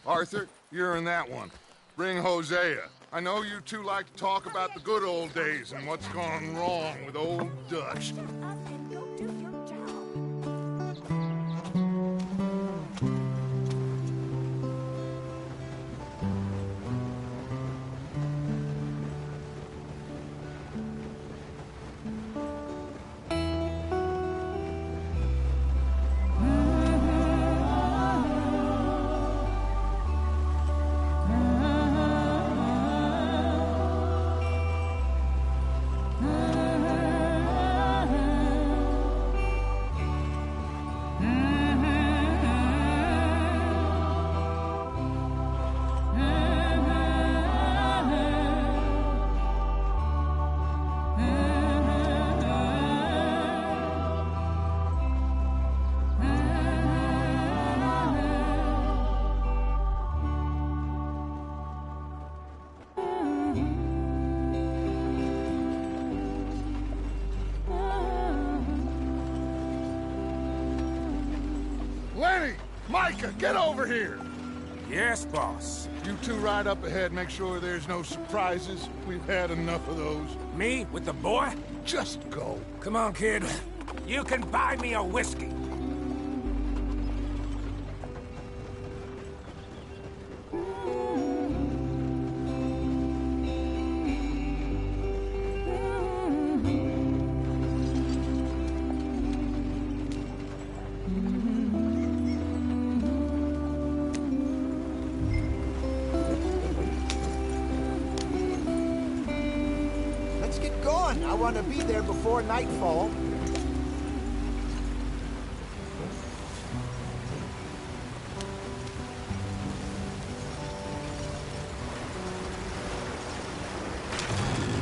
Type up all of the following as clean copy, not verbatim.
Arthur, you're in that one. Bring Hosea. I know you two like to talk about the good old days and what's gone wrong with old Dutch. Lenny! Micah, get over here! Yes, boss. You two ride up ahead, make sure there's no surprises. We've had enough of those. Me with the boy? Just go. Come on, kid. You can buy me a whiskey. Let's get going. I want to be there before nightfall.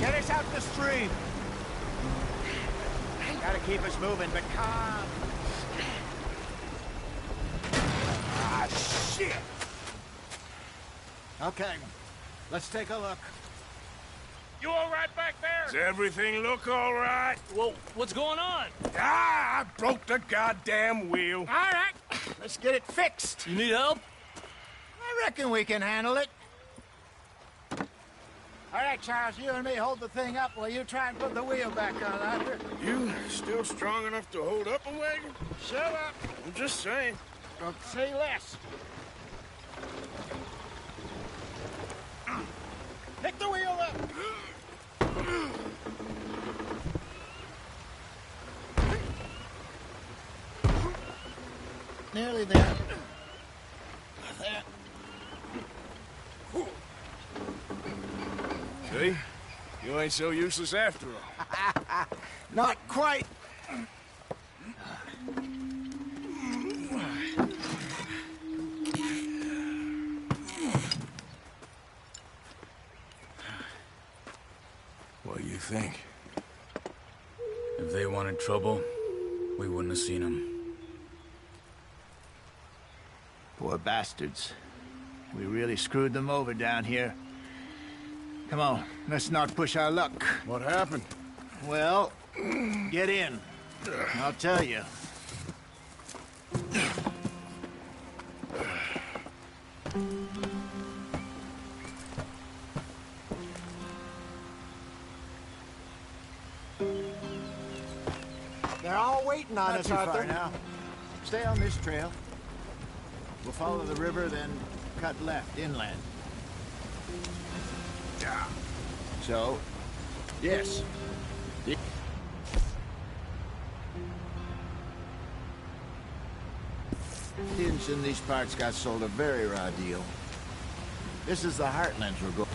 Get us out the stream. Gotta keep us moving, but calm. Ah, shit! Okay, let's take a look. You all right back there? Does everything look all right? Well, what's going on? Ah, I broke the goddamn wheel. All right, let's get it fixed. You need help? I reckon we can handle it. All right, Charles, you and me hold the thing up while you try and put the wheel back on, Arthur. You still strong enough to hold up a wagon? Shut up. I'm just saying. Don't say less. Pick the wheel up. Nearly there. There. See? You ain't so useless after all. Not quite. What do you think? If they wanted trouble, we wouldn't have seen them. Poor bastards. We really screwed them over down here. Come on, let's not push our luck. What happened? Well, get in. I'll tell you. They're all waiting on us, Arthur. Now. Stay on this trail. We'll follow the river, then cut left inland. Yeah. So, yes. Indians in these parts got sold a very raw deal. This is the heartlands we're going.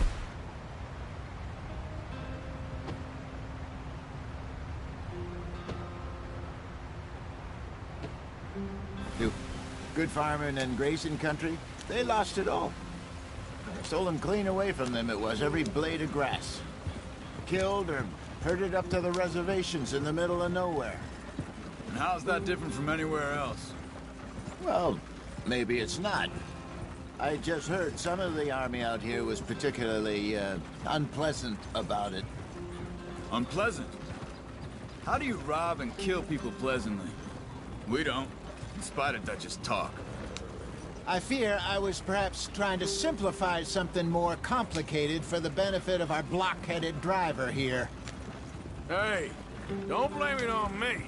Good farming and grazing country, they lost it all. Stolen clean away from them it was, every blade of grass. Killed or herded up to the reservations in the middle of nowhere. And how's that different from anywhere else? Well, maybe it's not. I just heard some of the army out here was particularly, unpleasant about it. Unpleasant? How do you rob and kill people pleasantly? We don't, in spite of Dutch's talk. I fear I was perhaps trying to simplify something more complicated for the benefit of our block-headed driver here. Hey, don't blame it on me.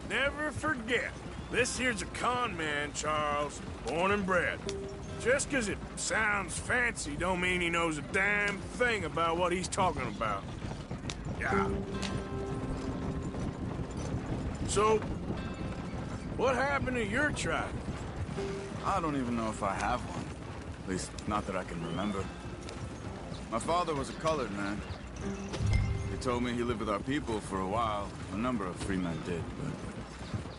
Never forget, this here's a con man, Charles, born and bred. Just 'cause it sounds fancy don't mean he knows a damn thing about what he's talking about. Yeah. So, what happened to your tribe? I don't even know if I have one. At least, not that I can remember. My father was a colored man. He told me he lived with our people for a while. A number of free men did, but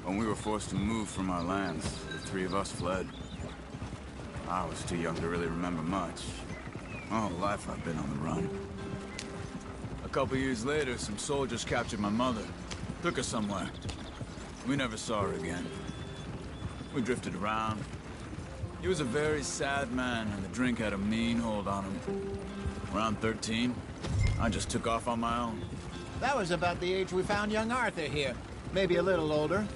when we were forced to move from our lands, the three of us fled. I was too young to really remember much. My whole life I've been on the run. A couple years later, some soldiers captured my mother. Took her somewhere. We never saw her again. We drifted around. He was a very sad man, and the drink had a mean hold on him. Around 13, I just took off on my own. That was about the age we found young Arthur here. Maybe a little older.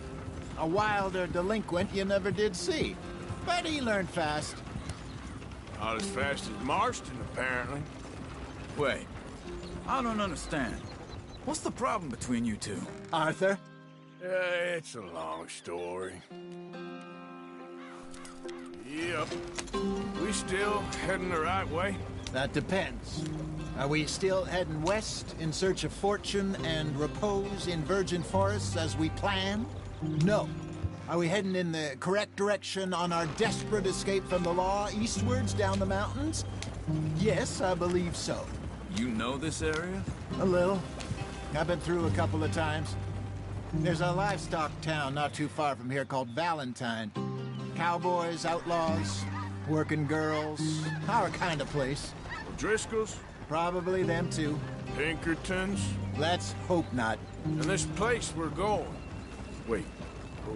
A wilder delinquent you never did see. But he learned fast. Not as fast as Marston, apparently. Wait, I don't understand. What's the problem between you two? Arthur? It's a long story. Yep. We still heading the right way? That depends. Are we still heading west in search of fortune and repose in virgin forests as we planned? No. Are we heading in the correct direction on our desperate escape from the law eastwards down the mountains? Yes, I believe so. You know this area? A little. I've been through a couple of times. There's a livestock town not too far from here called Valentine. Cowboys, outlaws, working girls, our kind of place. Driscoll's? Probably them too. Pinkertons? Let's hope not. And this place we're going. Wait,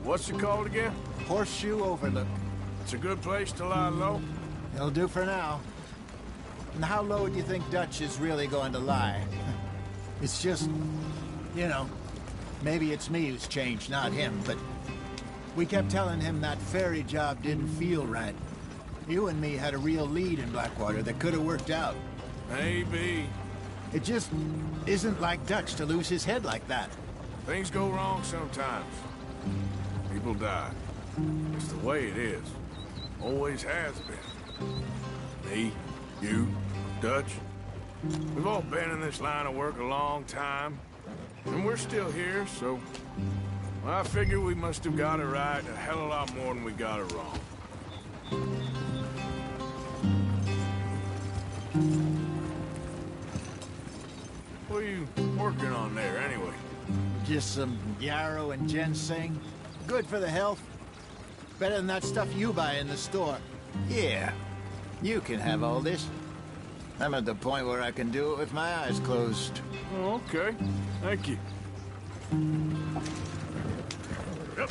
what's it called again? Horseshoe Overlook. It's a good place to lie low? It'll do for now. And how low do you think Dutch is really going to lie? It's just, you know, maybe it's me who's changed, not him, but we kept telling him that ferry job didn't feel right. You and me had a real lead in Blackwater that could have worked out. Maybe. It just isn't like Dutch to lose his head like that. Things go wrong sometimes. People die. It's the way it is. Always has been. Me, you, Dutch. We've all been in this line of work a long time. And we're still here, so... well, I figure we must have got it right a hell of a lot more than we got it wrong. What are you working on there, anyway? Just some yarrow and ginseng. Good for the health. Better than that stuff you buy in the store. Yeah, you can have all this. I'm at the point where I can do it with my eyes closed. Oh, okay. Thank you. Yep.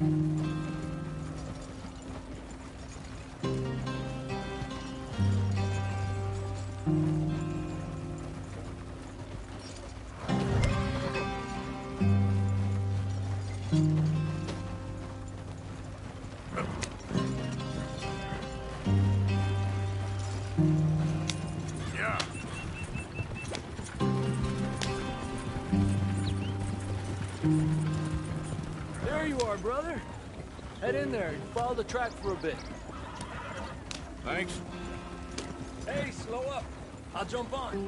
Yeah. There you are, brother. Head in there and follow the track for a bit. Thanks. Hey, slow up. I'll jump on.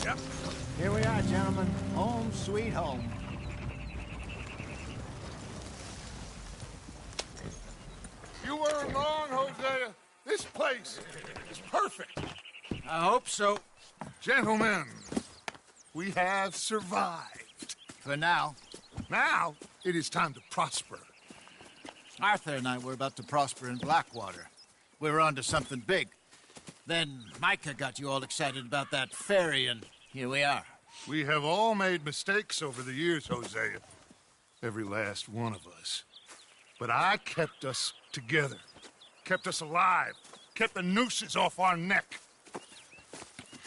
Yep. Here we are, gentlemen. Home sweet home. You weren't wrong, Hosea. This place is perfect. I hope so. Gentlemen, we have survived. For now. Now, it is time to prosper. Arthur and I were about to prosper in Blackwater. We were on to something big. Then Micah got you all excited about that ferry, and here we are. We have all made mistakes over the years, Hosea. Every last one of us. But I kept us together. Kept us alive. Kept the nooses off our neck.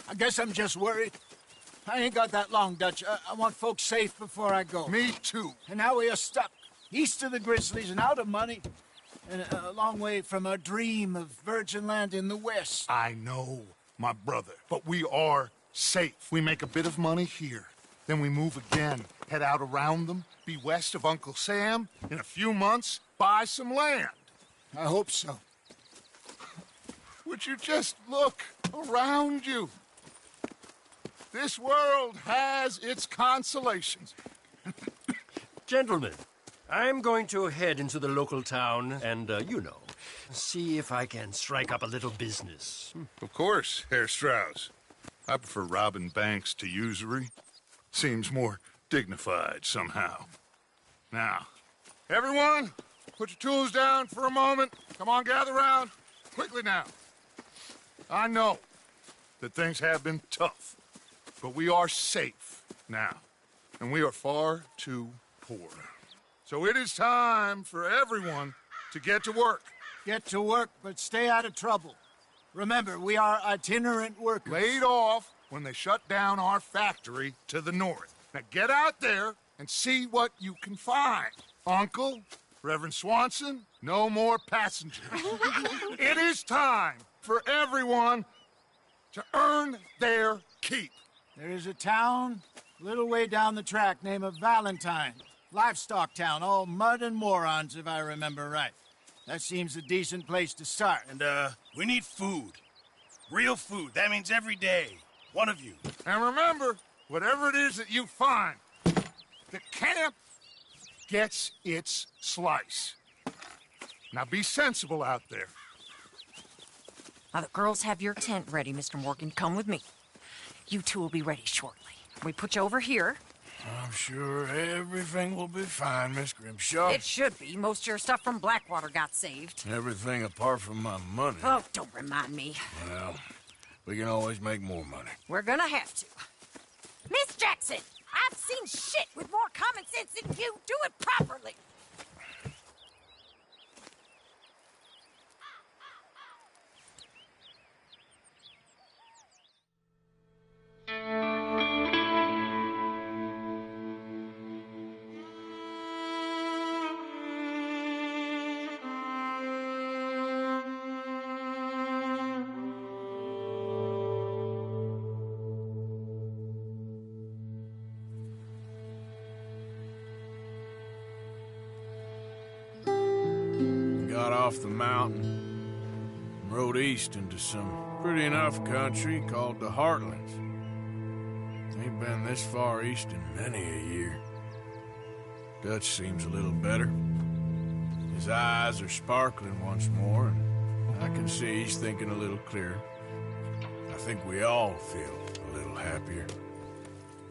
I guess I'm just worried. I ain't got that long, Dutch. I want folks safe before I go. Me too. And now we are stuck, east of the Grizzlies and out of money, and a long way from our dream of virgin land in the west. I know, my brother. But we are safe. We make a bit of money here. Then we move again, head out around them, be west of Uncle Sam. In a few months, buy some land. I hope so. Would you just look around you? This world has its consolations. Gentlemen, I'm going to head into the local town and, see if I can strike up a little business. Of course, Herr Strauss. I prefer robbing banks to usury. Seems more dignified somehow. Now, everyone, put your tools down for a moment. Come on, gather round. Quickly now. I know that things have been tough, but we are safe now, and we are far too poor. So it is time for everyone to get to work. Get to work, but stay out of trouble. Remember, we are itinerant workers. Laid off when they shut down our factory to the north. Now get out there and see what you can find. Uncle, Reverend Swanson, no more passengers. It is time for everyone to earn their keep. There is a town a little way down the track named Valentine. Livestock town, all mud and morons, if I remember right. That seems a decent place to start. And, we need food. Real food. That means every day. One of you. And remember, whatever it is that you find, the camp gets its slice. Now be sensible out there. Now, the girls have your tent ready, Mr. Morgan. Come with me. You two will be ready shortly. We put you over here. I'm sure everything will be fine, Miss Grimshaw. It should be. Most of your stuff from Blackwater got saved. Everything apart from my money. Oh, don't remind me. Well, we can always make more money. We're gonna have to. Miss Jackson, I've seen shit with more common sense than you. Do it properly. Got off the mountain and rode east into some pretty enough country called the Heartlands. Ain't been this far east in many a year. Dutch seems a little better. His eyes are sparkling once more, and I can see he's thinking a little clearer. I think we all feel a little happier,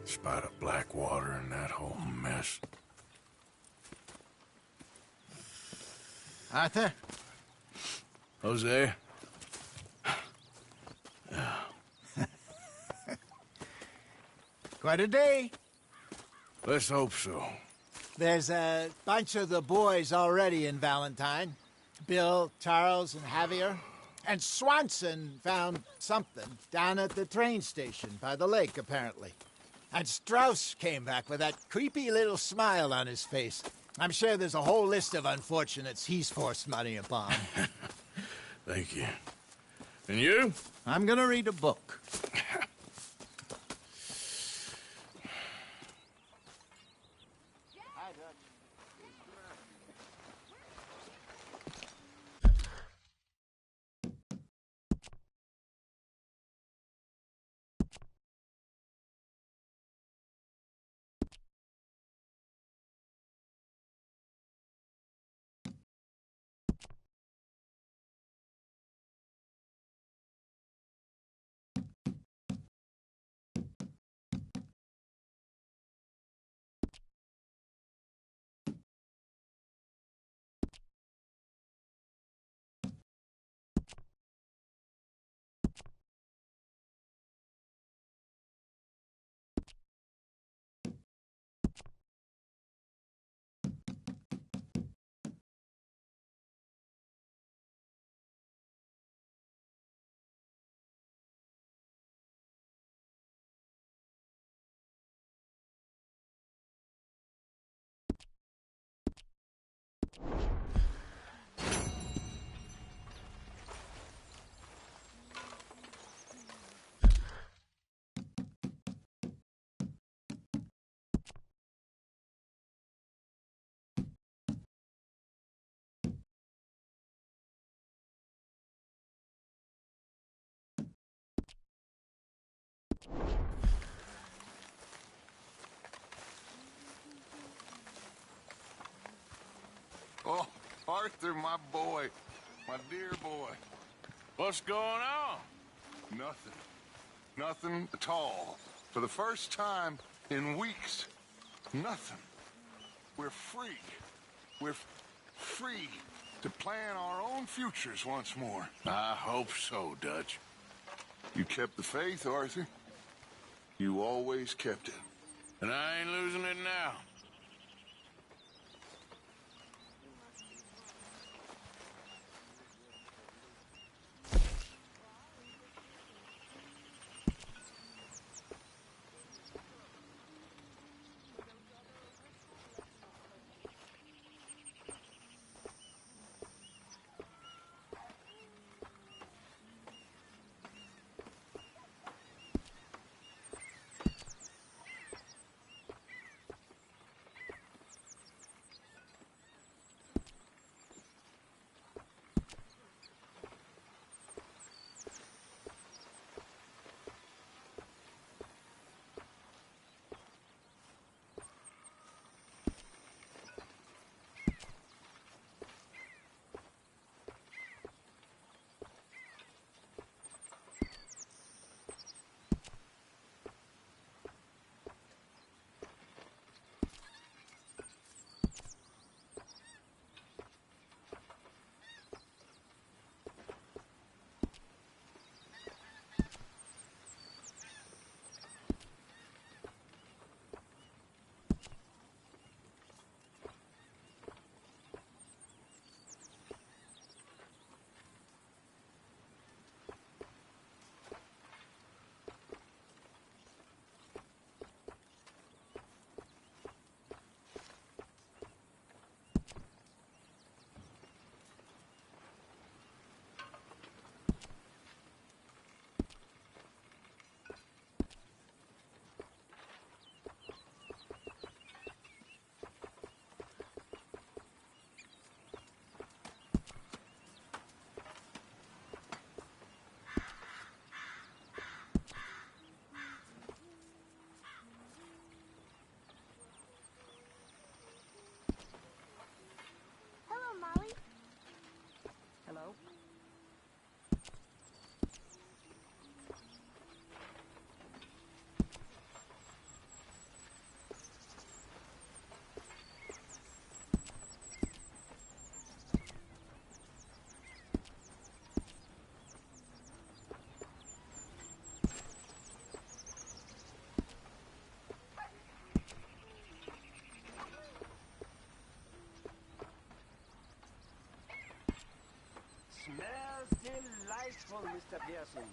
despite of Blackwater and that whole mess. Arthur? Hosea? Quite a day. Let's hope so. There's a bunch of the boys already in Valentine. Bill, Charles, and Javier. And Swanson found something down at the train station by the lake, apparently. And Strauss came back with that creepy little smile on his face. I'm sure there's a whole list of unfortunates he's forced money upon. Thank you. And you? I'm gonna read a book. Oh, Arthur, my boy. My dear boy. What's going on? Nothing. Nothing at all. For the first time in weeks. Nothing. We're free. We're free to plan our own futures once more. I hope so, Dutch. You kept the faith, Arthur. You always kept it. And I ain't losing it now. Delightful, Mr. Pearson.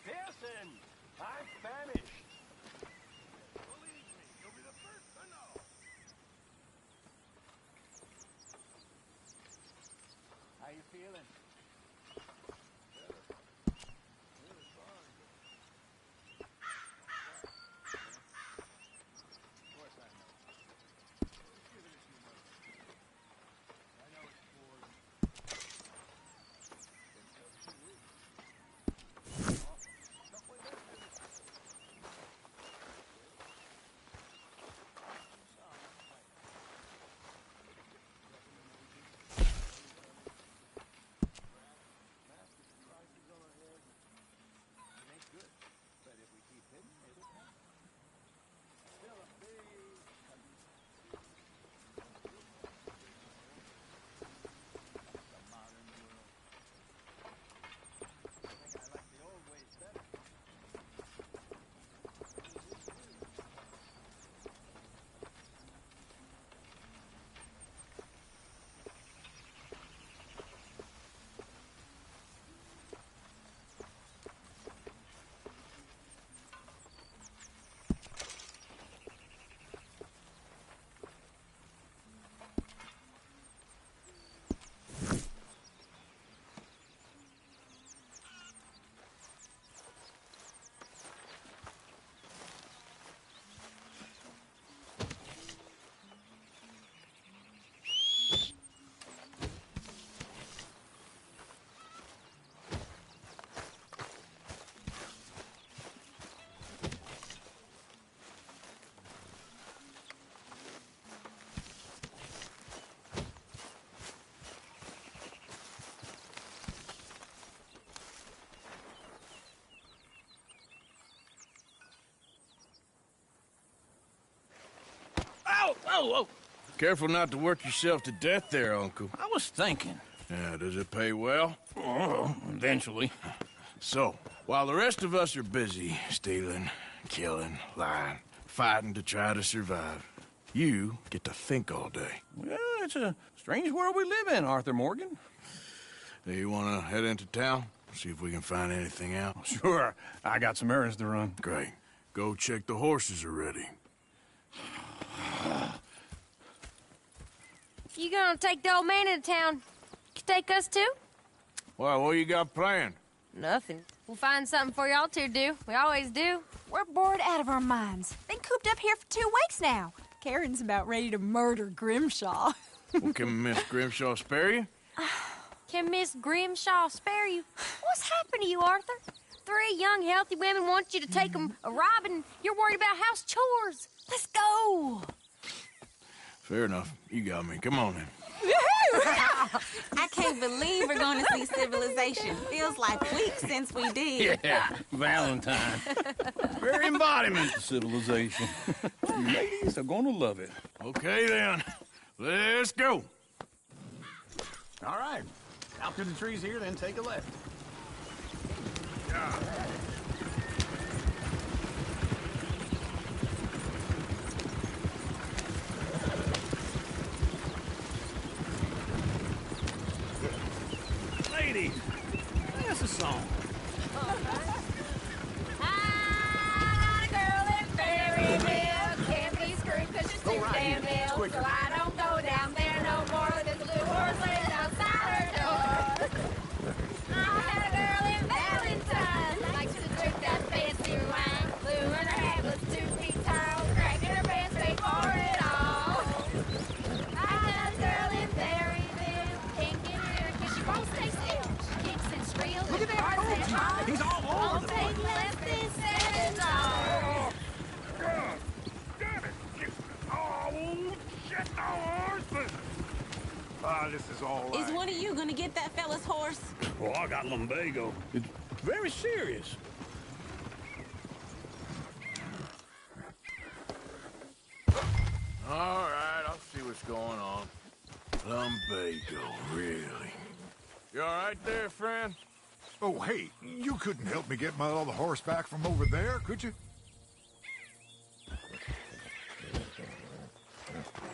Pearson! I'm famished. Believe me, you'll be the first to know. How you feeling? whoa! Careful not to work yourself to death there, Uncle. I was thinking. Yeah, does it pay well? Oh, eventually. So, while the rest of us are busy stealing, killing, lying, fighting to try to survive, you get to think all day. Well, it's a strange world we live in, Arthur Morgan. Do you want to head into town? See if we can find anything out? Sure, I got some errands to run. Great. Go check the horses are ready. You gonna take the old man into town? You take us too? Well, what you got planned? Nothing. We'll find something for y'all to do. We always do. We're bored out of our minds. Been cooped up here for 2 weeks now. Karen's about ready to murder Grimshaw. Well, can Miss Grimshaw spare you? Can Miss Grimshaw spare you? What's happened to you, Arthur? 3 young, healthy women want you to take them a robbing. You're worried about house chores. Let's go. Fair enough. You got me. Come on then. I can't believe we're going to see civilization. Feels like weeks since we did. Yeah, Valentine. Very embodiment of civilization. You ladies are gonna love it. Okay then. Let's go. All right. Out through the trees here, then take a left. Ladies, that's a song. I got a girl in Berryville. Can't be screwed 'cause she's too damn ill. So I don't go down there no more. There's a blue horse laid outside her door. I had a girl in Valentine. Likes to drink that fancy wine. Blue and her hair was 2 feet tall. Cracking her pants, paid for it all. I had a girl in Berryville. Can't get her 'cause she won't stay still. She keeps it real. Look at that coach. He's all over the place. Less than $7. God damn it! Oh, shit, the horses! Ah, this is all right. Is one of you going to get that fella's horse? Well, I got lumbago. It's very serious. All right, I'll see what's going on. Lumbago, really? You all right there, friend? Oh, hey, you couldn't help me get my other horse back from over there, could you?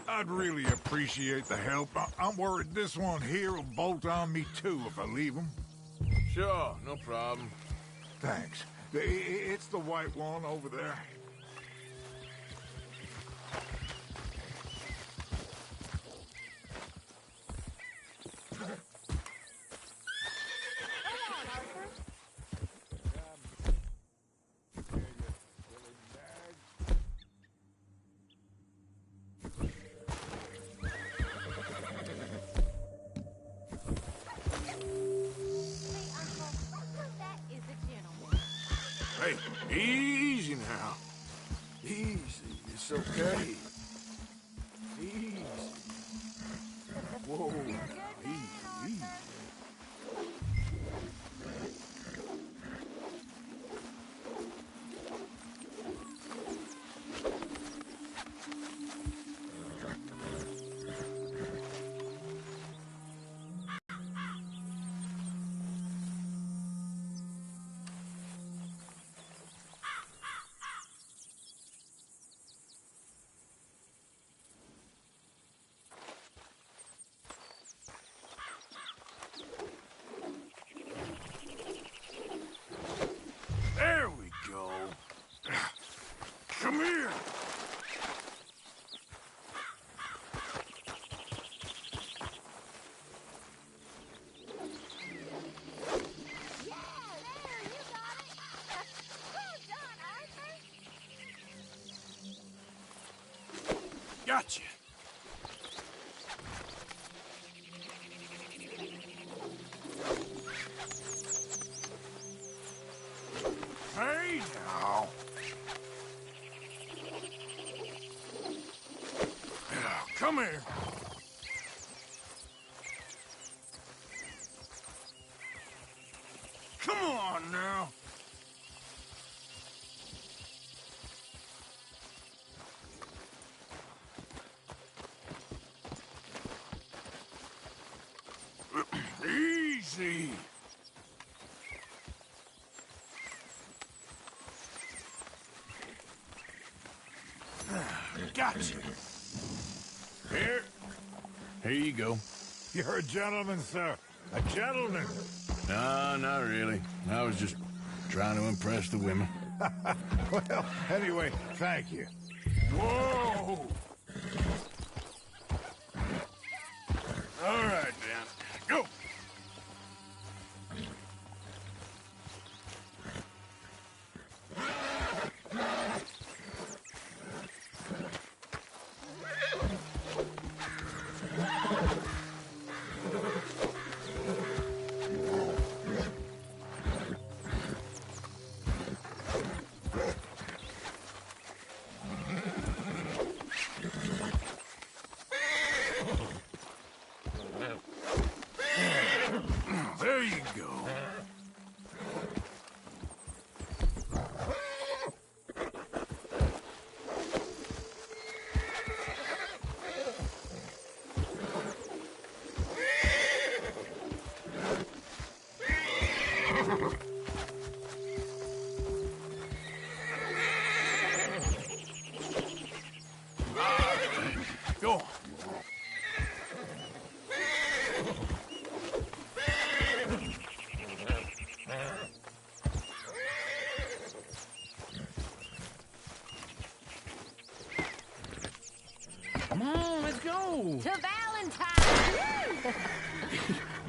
I'd really appreciate the help. I'm worried this one here will bolt on me too if I leave him. Sure, no problem. Thanks. It's the white one over there. Hey, easy now. Easy, it's okay. Easy. Whoa, easy. There we go. Come here. Gotcha. Hey now. Come here. Come on now. see. Gotcha. Here you go. You're a gentleman, sir. A gentleman. No, not really. I was just trying to impress the women. Well, anyway, thank you. Whoa! All right, then. Go! There you go. Go on. Come on, let's go. To Valentine!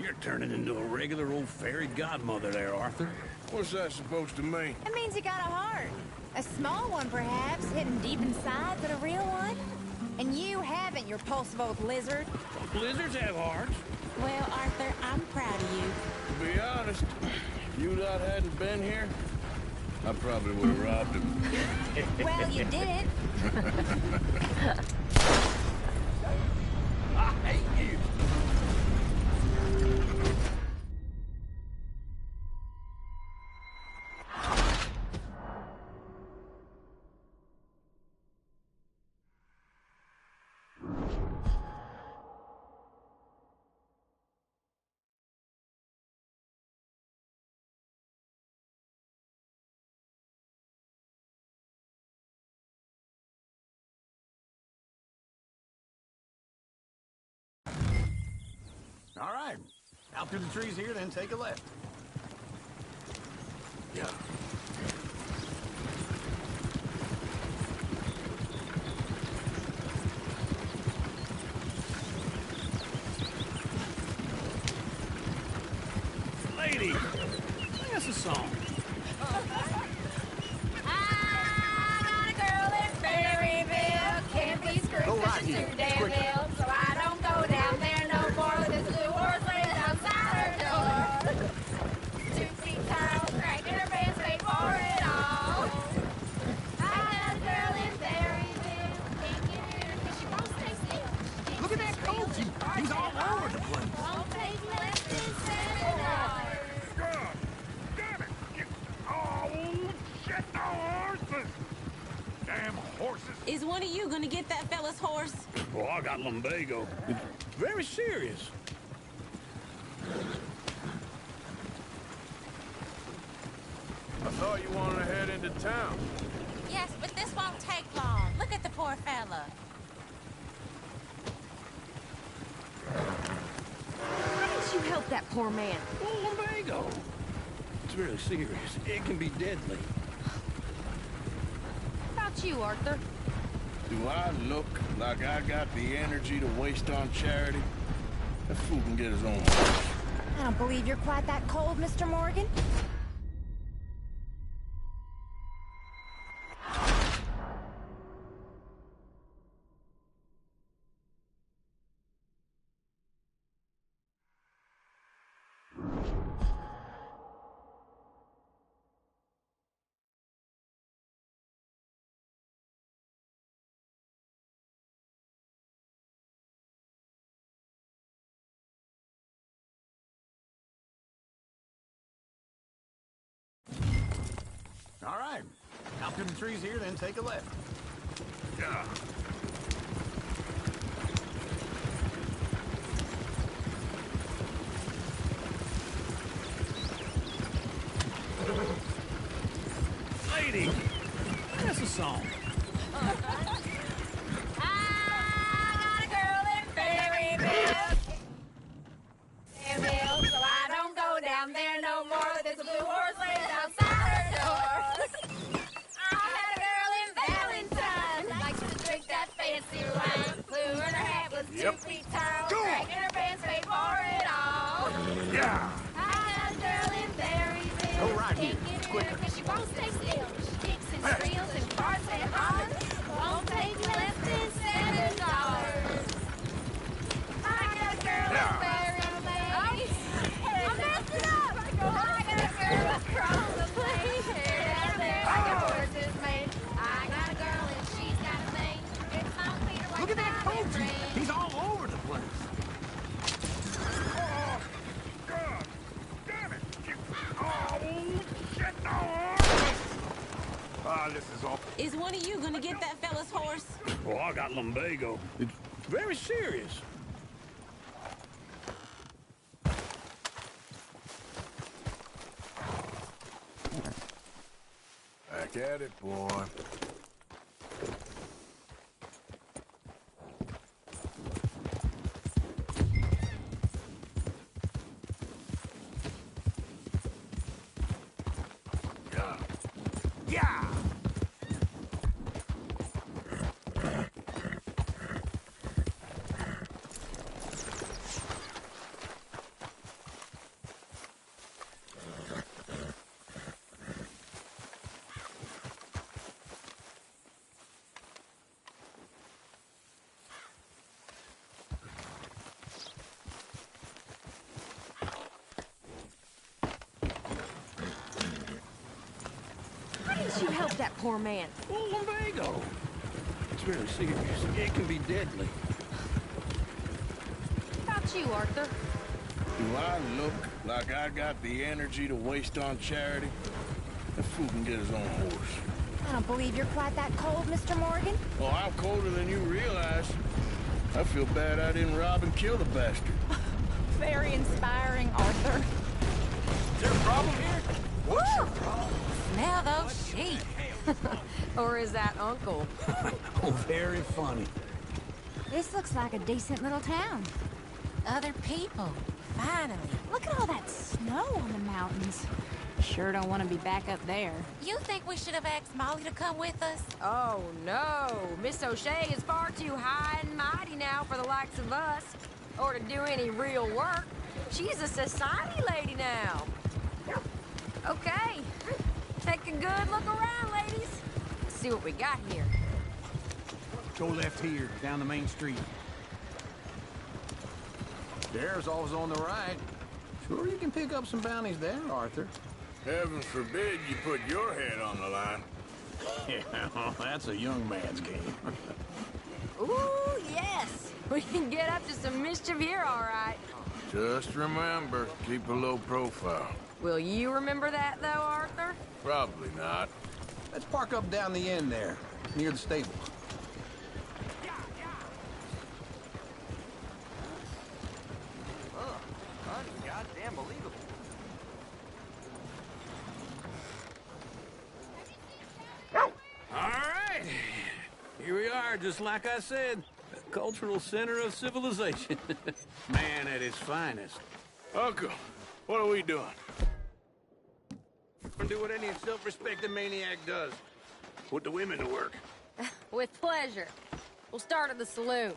You're turning into a regular old fairy godmother there, Arthur. What's that supposed to mean? It means you got a heart. A small one, perhaps, hidden deep inside, but a real one. And you haven't, you repulsive old lizard. Lizards have hearts. Well, Arthur, I'm proud of you. To be honest, if you lot hadn't been here, I probably would have robbed him. Well, you didn't. I hate you. All right. Out through the trees here, then take a left. yeah. Lady, sing us a song. I got a girl in Berryville. Can't be screwed Go 'cause right she's here. too damn Quick. ill. So I don't go down there no more with this blue horse laying outside her door. 2 feet tall, cracking her pants, paid for it all. I got a girl in Berryville. Can't get her 'cause she won't stay still. Look at that coach. He's all over the place. Won't take less than $7. God damn it! Oh, shit, the horses! Damn horses! Is one of you gonna get that fella's horse? Oh, I got lumbago. It's very serious. I thought you wanted to head into town. Yes, but this won't take long. Look at the poor fella. Why didn't you help that poor man? Oh, lumbago. It's really serious. It can be deadly. How about you, Arthur? Do I look like I got the energy to waste on charity? That fool can get his own horse. I don't believe you're quite that cold, Mr. Morgan. All right. Out through the trees here, then take a left. Yeah. song. I got a girl in Berryville. So I don't go down there no more. There's a blue horse laid outside her door. I had a girl in Valentine. Likes to drink that fancy wine. Blue and her hat was 2 feet tall. Dragging her pants paid for it all. Yeah. I had a girl in Berryville. Go right here. Can't get her because she won't stay still. She kicks and squeals and farts and hollers. Won't take less than $7. I got a girl in Berryville. I messed it up. I got a girl across the place. Down there, I got horses made. I got a girl and she's got a thing. It's on Peter. Look at that coach. He's all over the place. Oh, God. Damn it. Oh, shit, no. Ah, this is awful. Is one of you gonna get that fella's horse? Oh, I got lumbago. It's very serious. Back at it, boy. Yeah. Yeah. Why didn't you help that poor man? Oh, lumbago. It's very serious. It can be deadly. How about you, Arthur? Do I look like I got the energy to waste on charity? The fool can get his own horse. I don't believe you're quite that cold, Mr. Morgan. Oh, I'm colder than you realize. I feel bad I didn't rob and kill the bastard. Very inspiring, Arthur. Is there a problem here? Woo! Smell those sheep. Or is that Uncle? Oh, very funny. This looks like a decent little town. Other people. Finally. Look at all that snow on the mountains. Sure don't want to be back up there. You think we should have asked Molly to come with us? Oh, no. Miss O'Shea is far too high and mighty now for the likes of us. Or to do any real work. She's a society lady now. Okay. Take a good look around, ladies. See what we got here. Go left here, down the main street. There's always on the right. Sure you can pick up some bounties there, Arthur. Heaven forbid you put your head on the line. Yeah, that's a young man's game. Ooh, yes. We can get up to some mischief here, all right. Just remember, keep a low profile. Will you remember that, though, Arthur? Probably not. Let's park up down the end there, near the stables. Goddamn believable. All right. Here we are, just like I said. A cultural center of civilization. Man at his finest. Uncle, what are we doing? Do what any self-respecting maniac does. Put the women to work. With pleasure. We'll start at the saloon.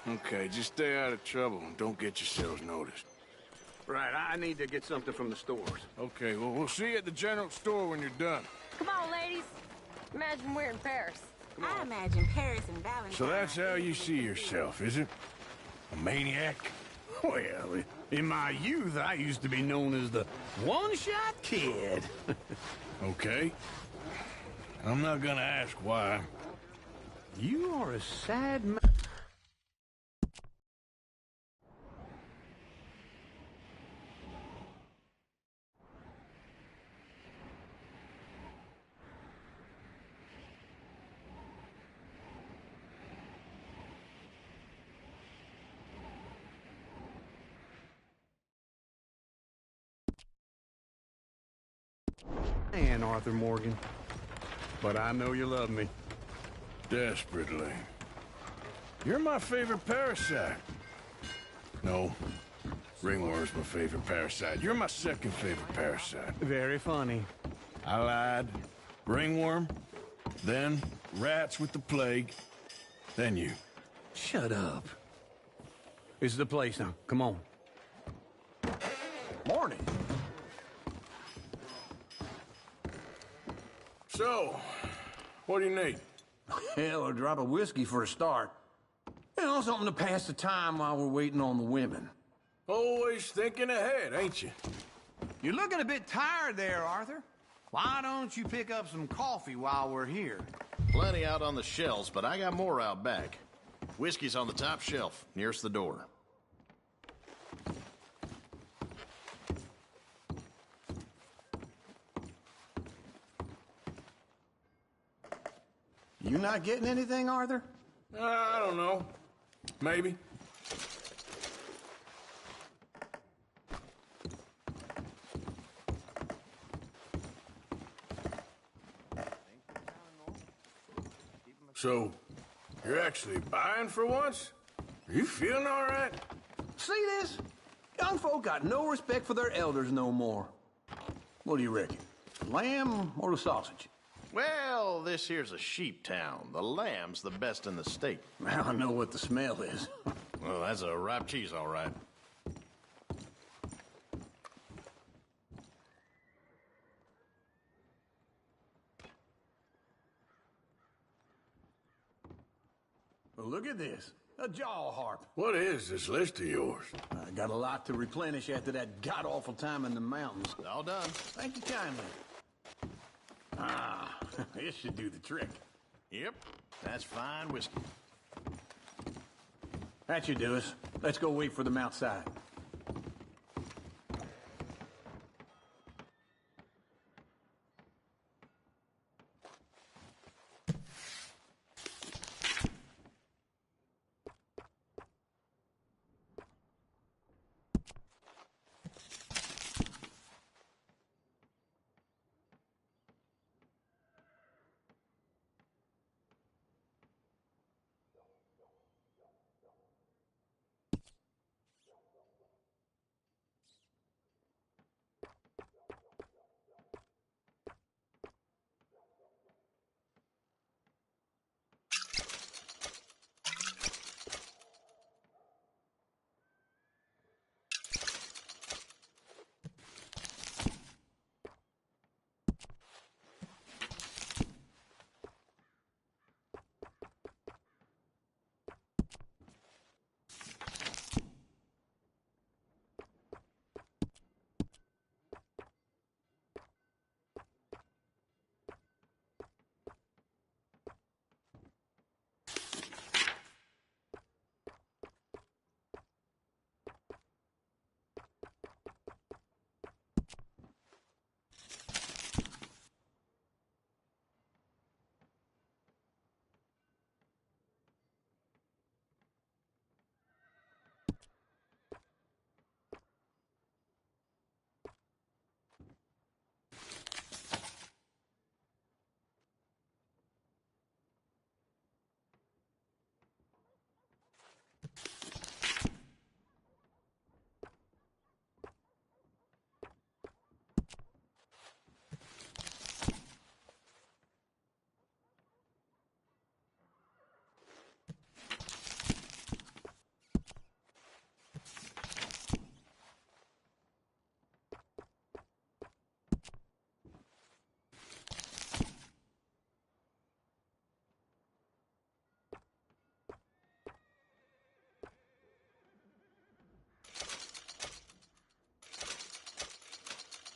Okay, just stay out of trouble and don't get yourselves noticed. Right, I need to get something from the stores. Okay, well, we'll see you at the general store when you're done. Come on, ladies. Imagine we're in Paris. I imagine Paris and Valentine. So that's how you see yourself, is it? A maniac? Well, in my youth, I used to be known as the one-shot kid. Okay. I'm not gonna ask why. You are a sad man. And Arthur Morgan. but I know you love me. Desperately. You're my favorite parasite. No, ringworm's my favorite parasite. You're my second favorite parasite. Very funny. I lied. Ringworm, then rats with the plague, then you. Shut up. This is the place now. Come on. Morning. So, what do you need? Hell, a drop of whiskey for a start. You know, something to pass the time while we're waiting on the women. Always thinking ahead, ain't you? You're looking a bit tired there, Arthur. Why don't you pick up some coffee while we're here? Plenty out on the shelves, but I got more out back. Whiskey's on the top shelf, nearest the door. You not getting anything, Arthur? I don't know. Maybe. So, you're actually buying for once? Are you feeling all right? See this? Young folk got no respect for their elders no more. What do you reckon? The lamb or the sausage? Well, this here's a sheep town. The lamb's the best in the state. I know what the smell is. Well, that's a ripe cheese, all right. Well, look at this. A jaw harp. What is this list of yours? I got a lot to replenish after that god-awful time in the mountains. All done. Thank you kindly. Ah, this should do the trick. Yep, that's fine whiskey. That should do us. Let's go wait for them outside.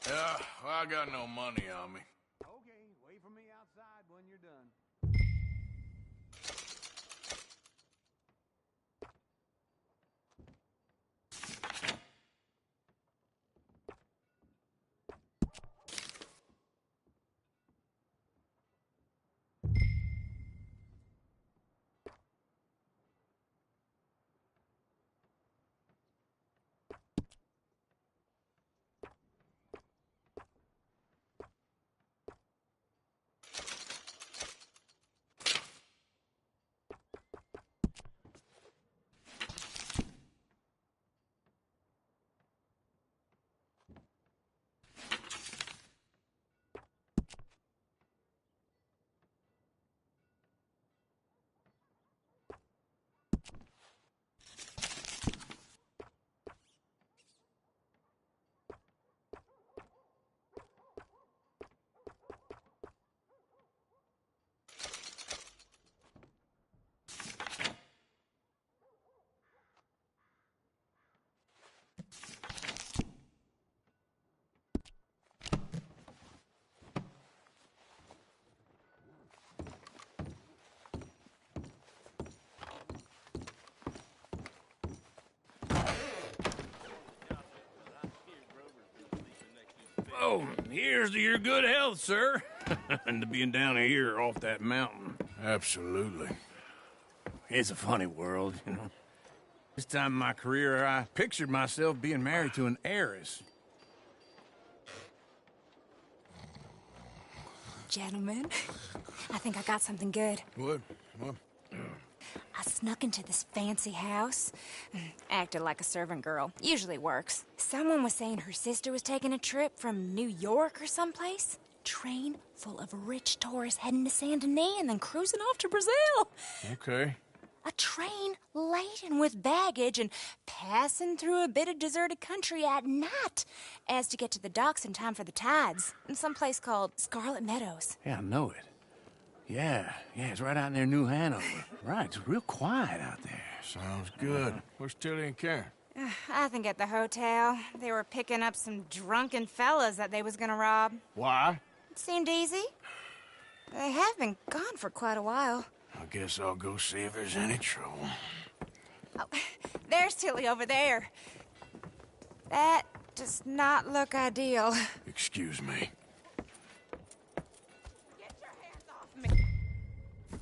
Yeah, I got no money on me. Okay, wait for me outside when you're done. Oh, here's to your good health, sir. And to being down here off that mountain. Absolutely. It's a funny world, you know. This time in my career, I pictured myself being married to an heiress. Gentlemen, I think I got something good. What? I snuck into this fancy house. Acted like a servant girl. Usually works. Someone was saying her sister was taking a trip from New York or someplace. Train full of rich tourists heading to Saint Denis and then cruising off to Brazil. Okay. A train laden with baggage and passing through a bit of deserted country at night as to get to the docks in time for the tides in some place called Scarlet Meadows. Yeah, I know it. Yeah, it's right out near New Hanover. Right, it's real quiet out there. Sounds good. Where's Tilly and Karen? I think at the hotel. They were picking up some drunken fellas that they was gonna rob. Why? It seemed easy. They have been gone for quite a while. I guess I'll go see if there's any trouble. Oh, there's Tilly over there. That does not look ideal. Excuse me.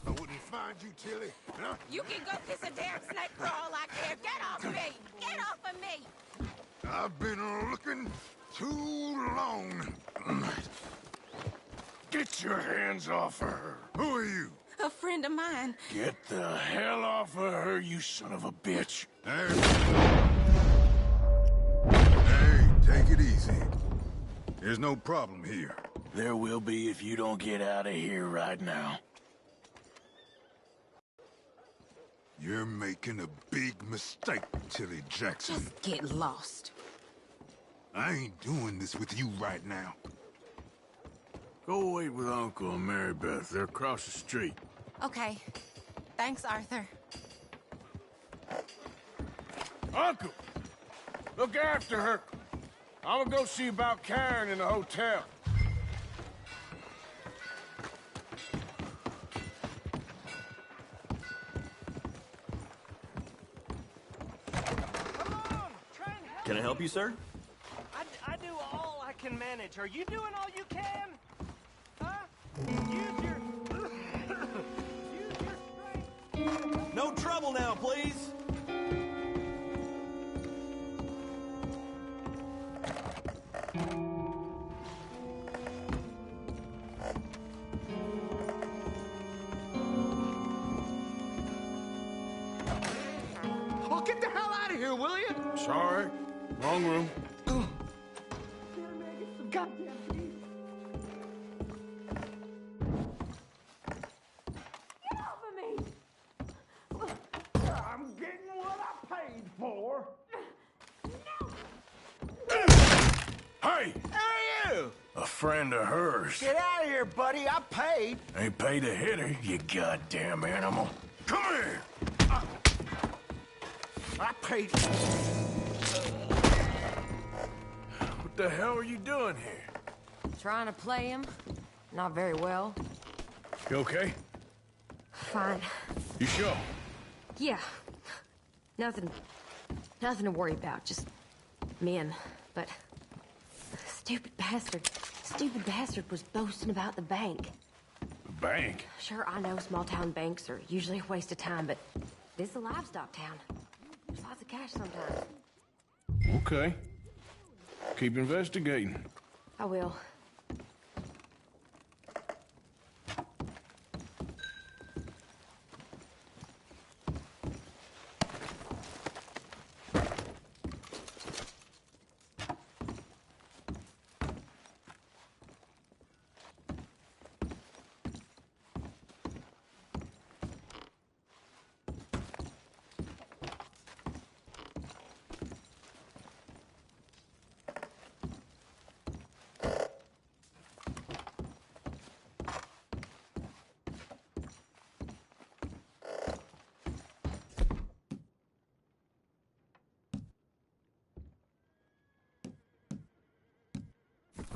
I wouldn't find you, Tilly. Huh? You can go kiss a damn snake for all I care. Get off me! Get off of me! I've been looking too long. Get your hands off her. Who are you? A friend of mine. Get the hell off of her, you son of a bitch. Hey, take it easy. There's no problem here. There will be if you don't get out of here right now. You're making a big mistake, Tilly Jackson. Just get lost. I ain't doing this with you right now. Go wait with Uncle and Mary Beth. They're across the street. Okay. Thanks, Arthur. Uncle! Look after her. I'm gonna go see about Karen in the hotel. Can I help you, sir? I do all I can manage. Are you doing all you can? Huh? Use your... Use your strength. No trouble now, please. Oh, get the hell out of here, will you? Sorry. Wrong room. Goddamn. Get off of me! I'm getting what I paid for. Hey! Who are you? A friend of hers. Get out of here, buddy. I paid. Ain't paid to hit her, you goddamn animal. Come here! I paid. What the hell are you doing here? Trying to play him. Not very well. You okay? Fine. You sure? Yeah. Nothing to worry about. Just men. But stupid bastard was boasting about the bank. The bank? Sure, I know small town banks are usually a waste of time, but this is a livestock town. There's lots of cash sometimes. Okay. Keep investigating. I will.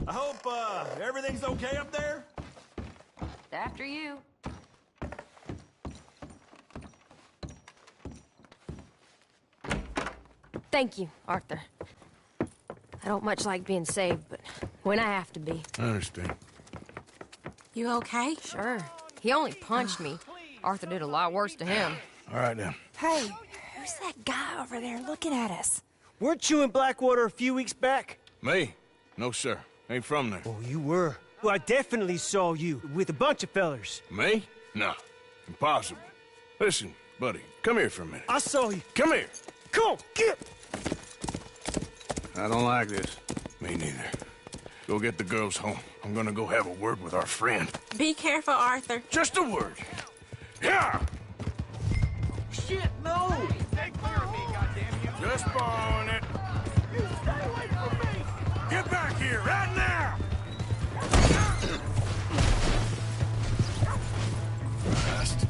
I hope, everything's okay up there? After you. Thank you, Arthur. I don't much like being saved, but When I have to be. I understand. You okay? Sure. He only punched me. Arthur did a lot worse to him. All right, then. Hey, who's that guy over there looking at us? Weren't you in Blackwater a few weeks back? Me? No, sir. Ain't from there. Oh, you were. Well, I definitely saw you with a bunch of fellers. Me? No. Impossible. Listen, buddy, come here for a minute. I saw you. Come here. Come on, get! I don't like this. Me neither. Go get the girls home. I'm gonna go have a word with our friend. Be careful, Arthur. Just a word. Yeah! Shit, no! Hey, stay clear of me, goddammit! Just borrowing it. You stay away from me! Get back here, right now! Fast.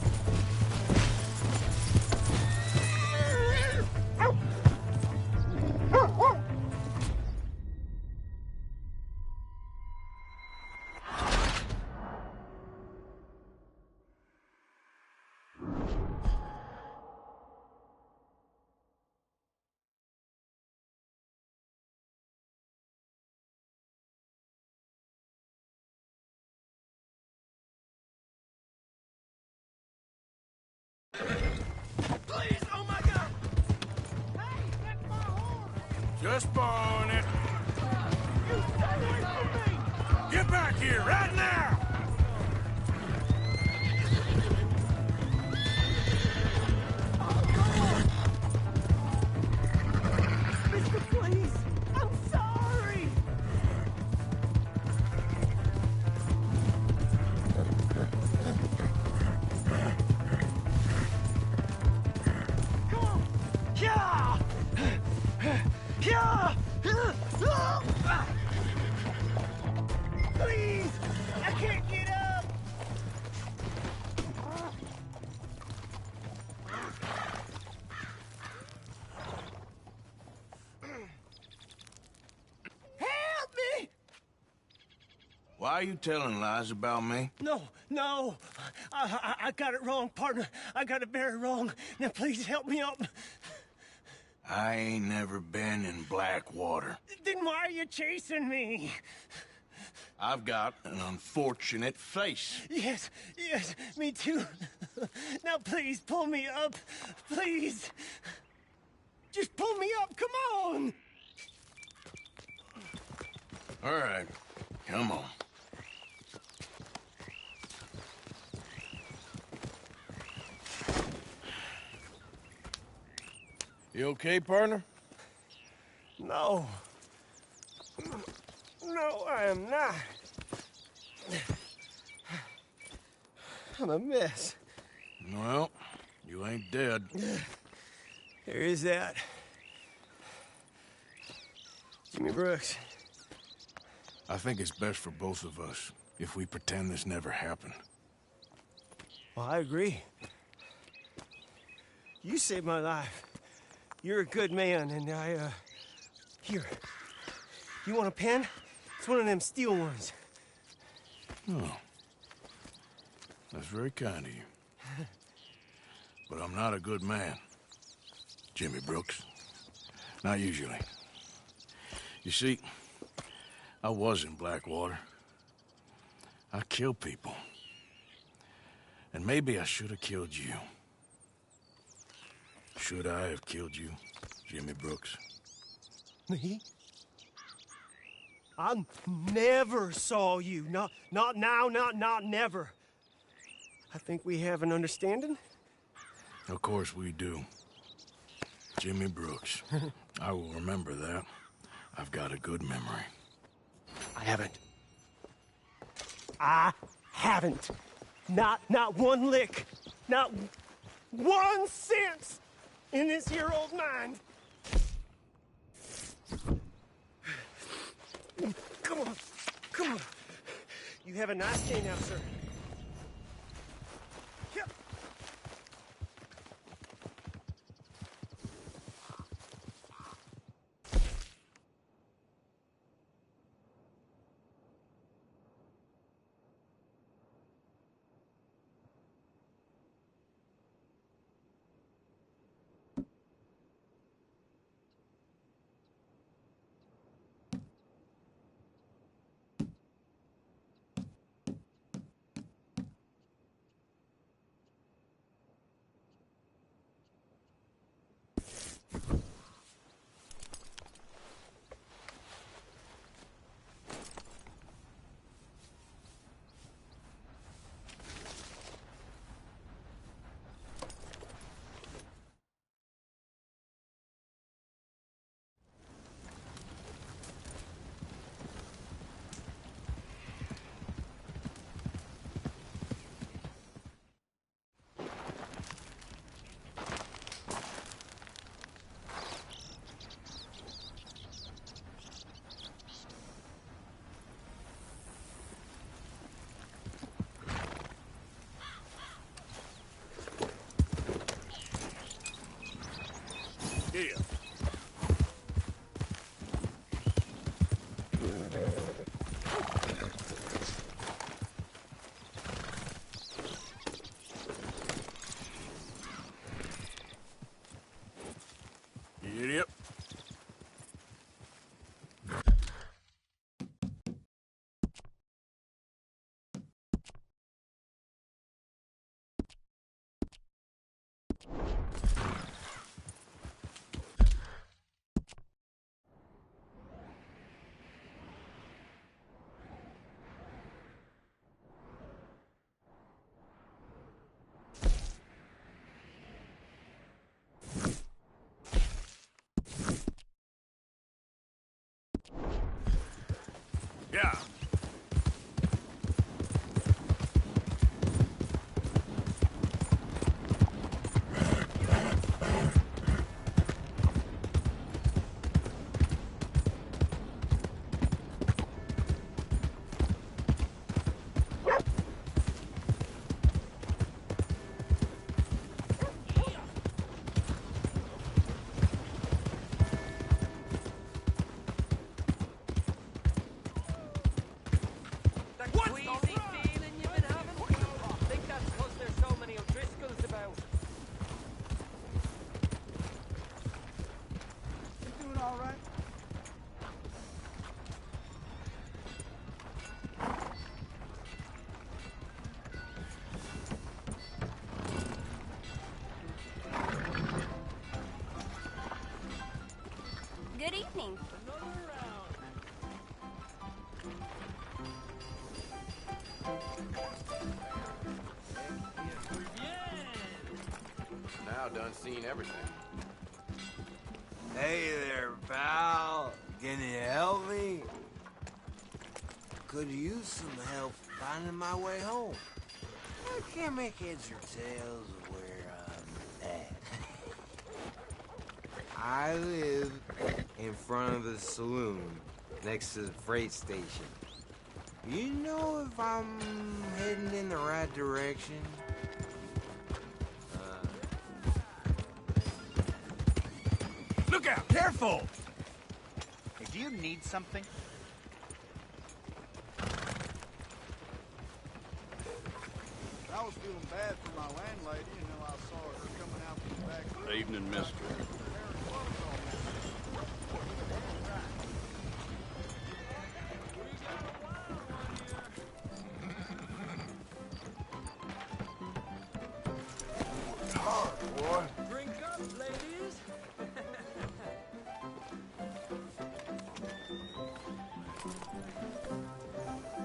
Please, oh my God! Hey, that's my horn! Just borrowing it. You stay away from me! Get back here, right now! Mister, please! I'm sorry! Come on! Yeah! Yeah! Please! I can't get up! Help me! Why are you telling lies about me? No, no. I got it wrong, partner. I got it very wrong. Now please help me up. I ain't never been in Blackwater. Then why are you chasing me? I've got an unfortunate face. Yes, yes, me too. Now please pull me up. Please. Just pull me up, come on. All right, come on. You okay, partner? No. No, I am not. I'm a mess. Well, you ain't dead. There is that. Jimmy Brooks. I think it's best for both of us if we pretend this never happened. Well, I agree. You saved my life. You're a good man, and Here. You want a pen? It's one of them steel ones. Oh. That's very kind of you. But I'm not a good man, Jimmy Brooks. Not usually. You see, I was in Blackwater. I killed people. And maybe I should have killed you. Should I have killed you, Jimmy Brooks? Me? I never saw you. Not now, not never. I think we have an understanding. Of course we do. Jimmy Brooks. I will remember that. I've got a good memory. I haven't. I haven't. Not one lick. Not 1 cent in this here old mind. Come on. Come on. You have a nice day now, sir. Yep. Yeah. Good evening. Now done seen everything. Hey there, pal. Can you help me? Could use some help finding my way home. I can't make heads or tails of where I'm at. I live in front of the saloon next to the freight station. You know if I'm heading in the right direction? Look out! Careful! Hey, do you need something? I was feeling bad for my landlady until I saw her coming out from the back. Evening, mister. Boy. Drink up, ladies.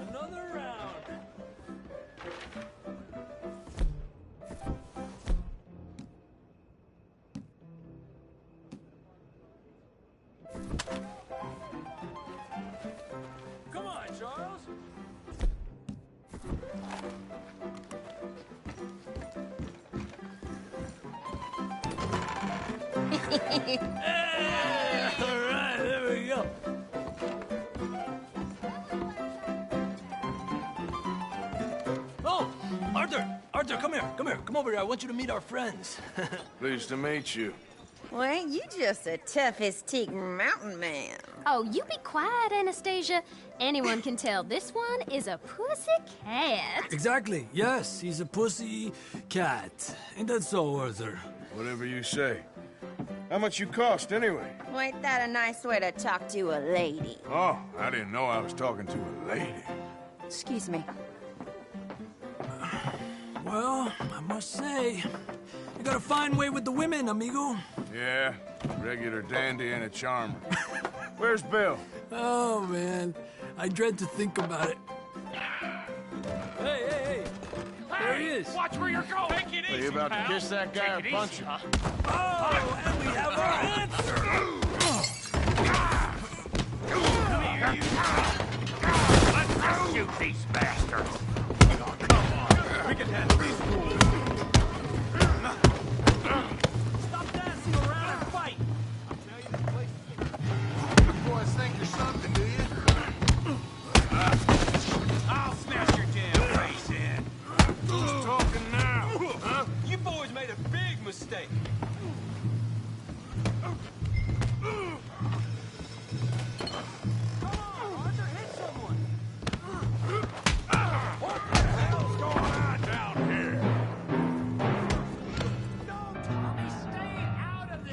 Another round. Come on, Charles. All right, there we go. Oh, Arthur, come here, come over here. I want you to meet our friends. Pleased to meet you. Well, ain't you just a toughest teak mountain man? Oh, you be quiet, Anastasia. Anyone can tell this one is a pussy cat. Exactly. Yes, he's a pussy cat. Ain't that so, Arthur? Whatever you say. How much you cost, anyway? Well, ain't that a nice way to talk to a lady? Oh, I didn't know I was talking to a lady. Excuse me. Well, I must say, you got a fine way with the women, amigo. Yeah, regular dandy and a charmer. Where's Bill? Oh, man. I dread to think about it. Hey! There he is. Watch where you're going. Take it Are easy, you about pal. to kiss that guy or Take it punch easy, him? Oh, and we have our answer. Come here, you. Let's shoot these bastards. Oh, come on. We can handle these fools. Stop dancing around and fight. I'll tell you this place. You boys think you're something, do you? I'll smash your damn face in. Who's talking now? Huh? You boys made a big mistake. What the hell's going on down here?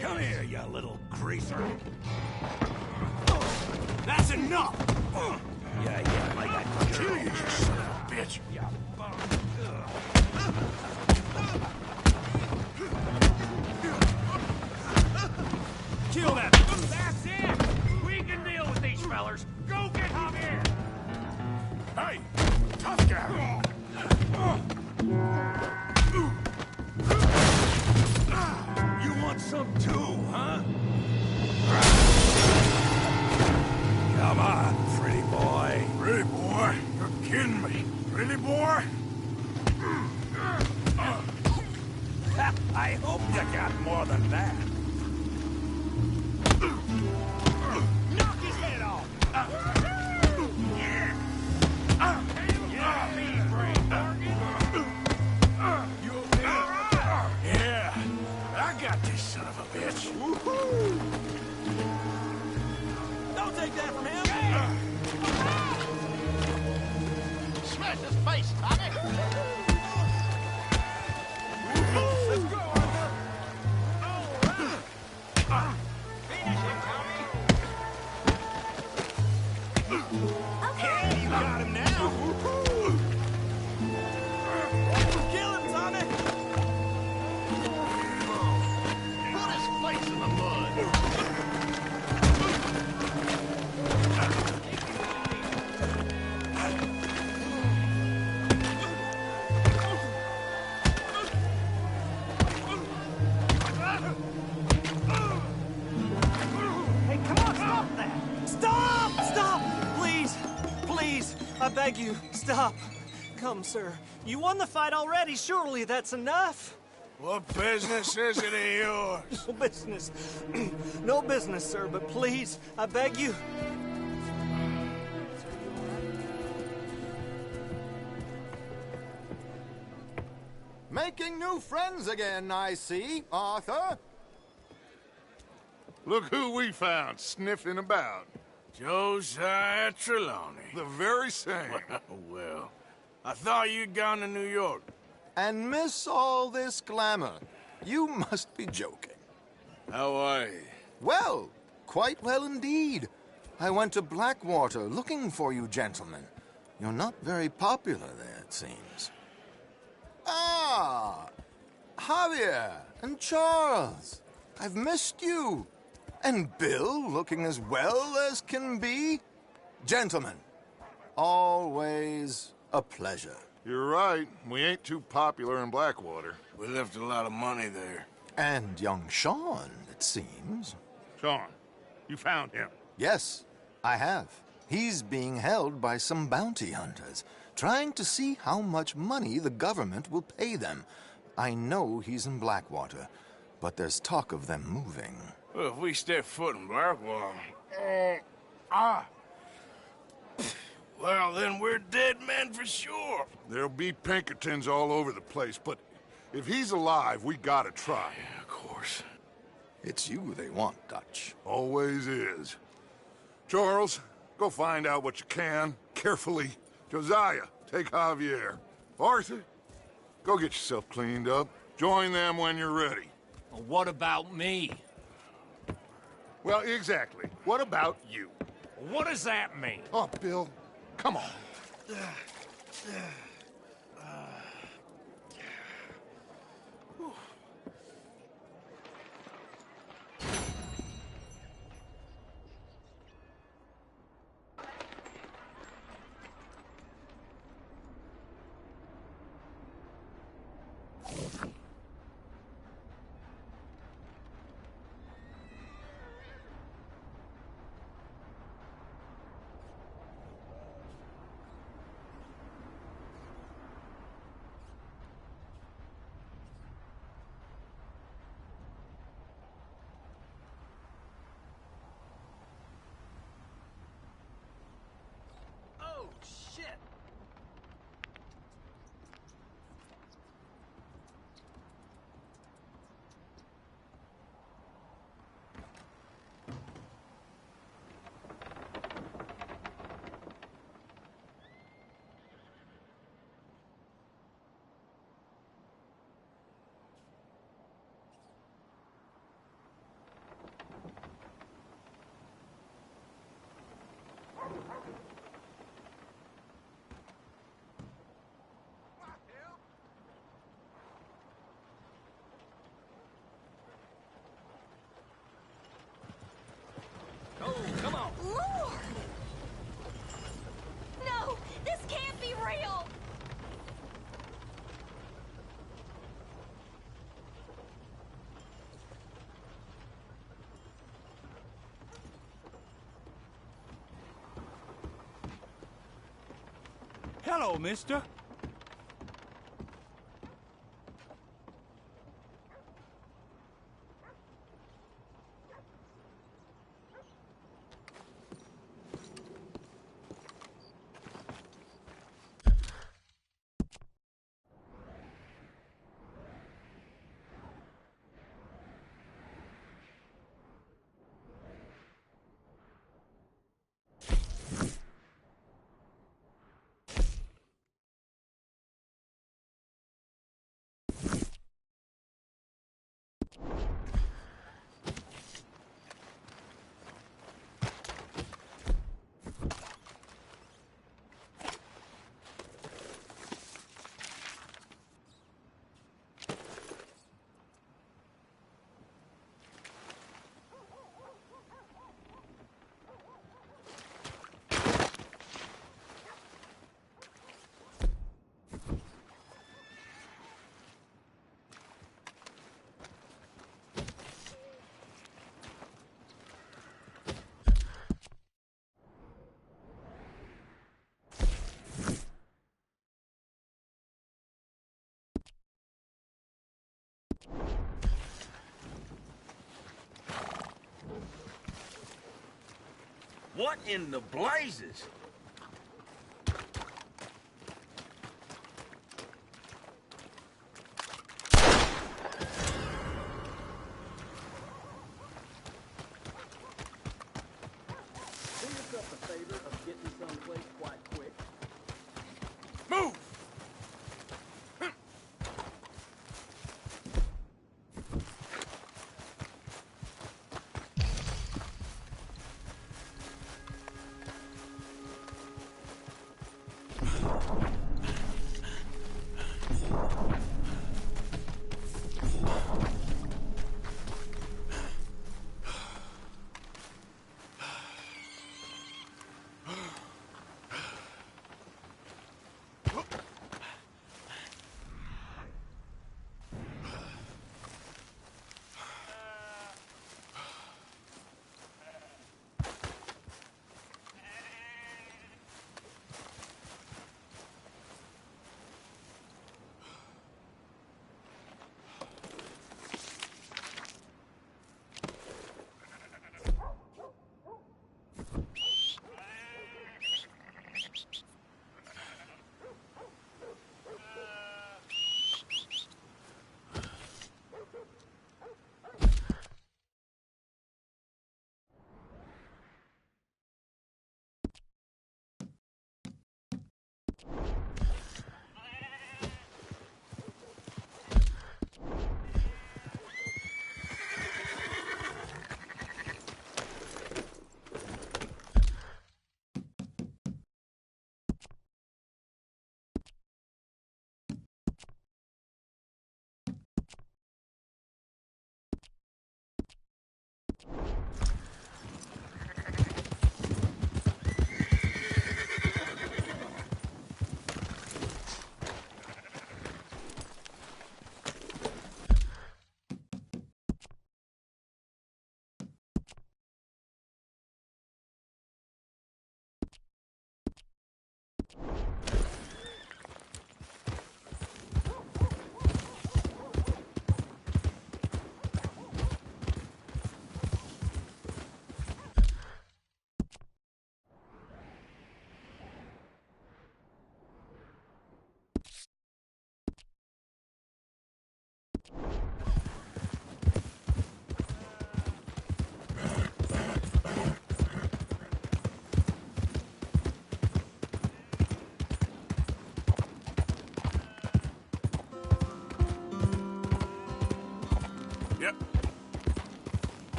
Come here, you little greaser. That's enough! Yeah, like I kill you, son of a bitch. Yeah. Kill that! That's it! We can deal with these fellers. Go get Javier! Hey, tough guy. You want some too, huh? Come on, pretty boy. I hope you got more than that. Knock his head off! You okay? Yeah, I got this son of a bitch. Woohoo! Don't take that from him! Smash his face, Tommy! Let's go, Arthur! Finish him, Tommy! Okay, you got him now! Kill him, Tommy! Put his face in the mud! Hey, come on, stop that! Stop! Stop! Please! Please! I beg you, stop! Come, sir. You won the fight already. Surely that's enough. What business is it of yours? No business. No business, sir, but please, I beg you. Making new friends again, I see, Arthur. Look who we found sniffing about. Josiah Trelawney. The very same. Well, I thought you'd gone to New York. And miss all this glamour. You must be joking. How are you? Well, quite well indeed. I went to Blackwater looking for you gentlemen. You're not very popular there, it seems. Ah! Javier and Charles. I've missed you. And Bill looking as well as can be. Gentlemen, always a pleasure. You're right. We ain't too popular in Blackwater. We left a lot of money there. And young Sean, it seems. Sean, you found him? Yes, I have. He's being held by some bounty hunters, trying to see how much money the government will pay them. I know he's in Blackwater, but there's talk of them moving. Well, if we step foot in Blackwater... Well, then we're dead men for sure. There'll be Pinkertons all over the place, but if he's alive, we gotta try. Yeah, of course. It's you they want, Dutch. Always is. Charles, go find out what you can, carefully. Josiah, take Javier. Arthur, go get yourself cleaned up. Join them when you're ready. Well, what about me? Well, exactly. What about you? What does that mean? Oh, Bill, come on. Oh, come on. Lord! No, this can't be real! Hello, mister. What in the blazes? Move!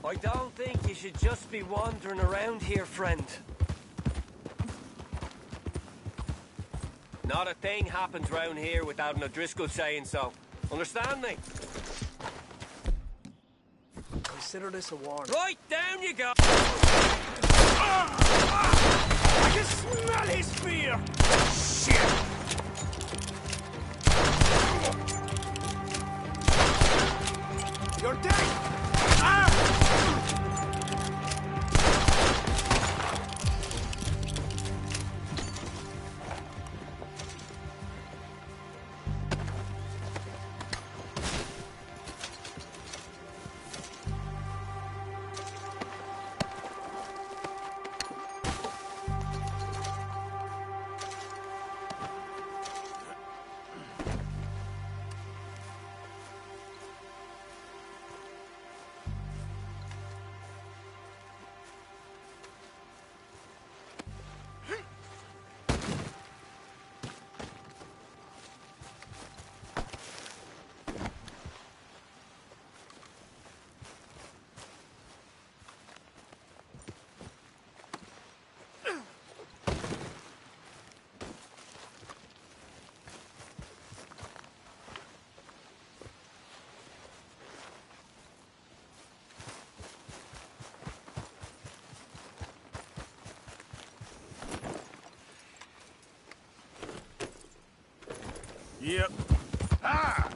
I don't think you should just be wandering around here, friend. Not a thing happens round here without an O'Driscoll saying so. Understand me? Consider this a warning. Right, down you go! I can smell his fear! Shit! You're dead! Yep. Ah!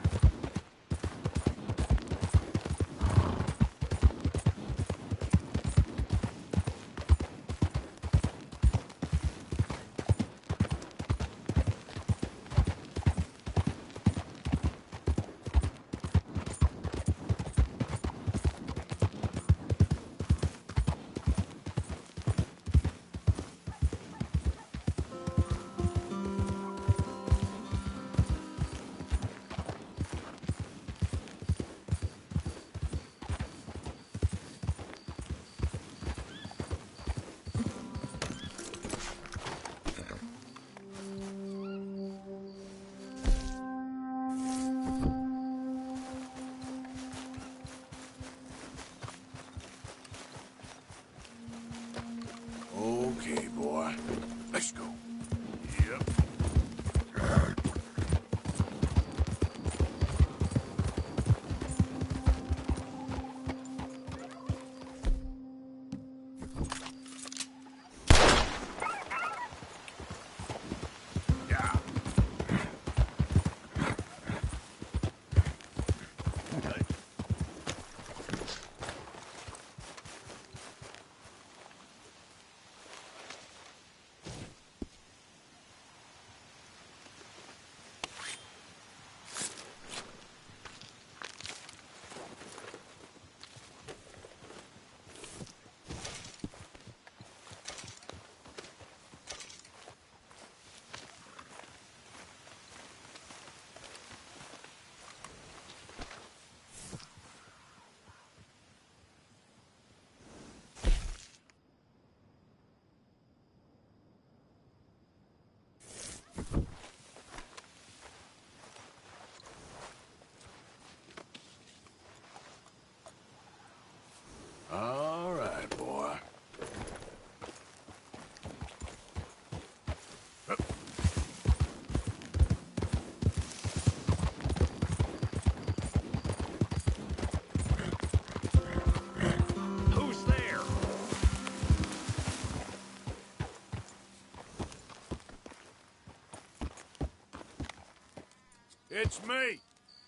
It's me.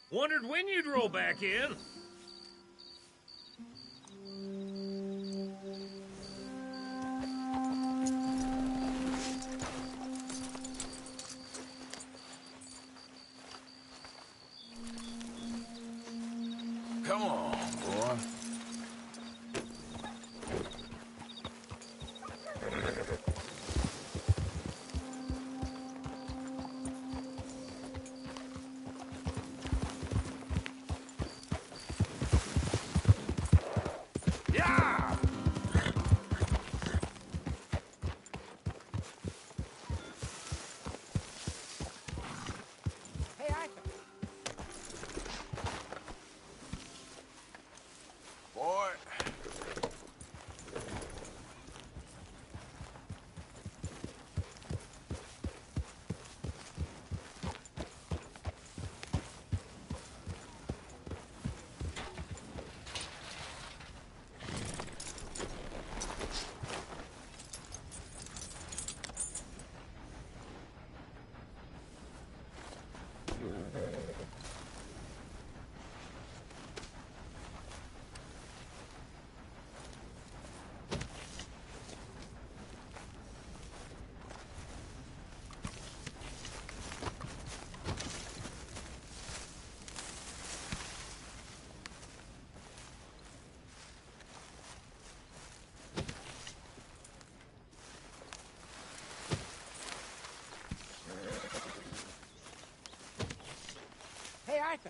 Wondered when you'd roll back in. Come on, boy. Yeah! Hey, Arthur. Boy. Hey, Arthur.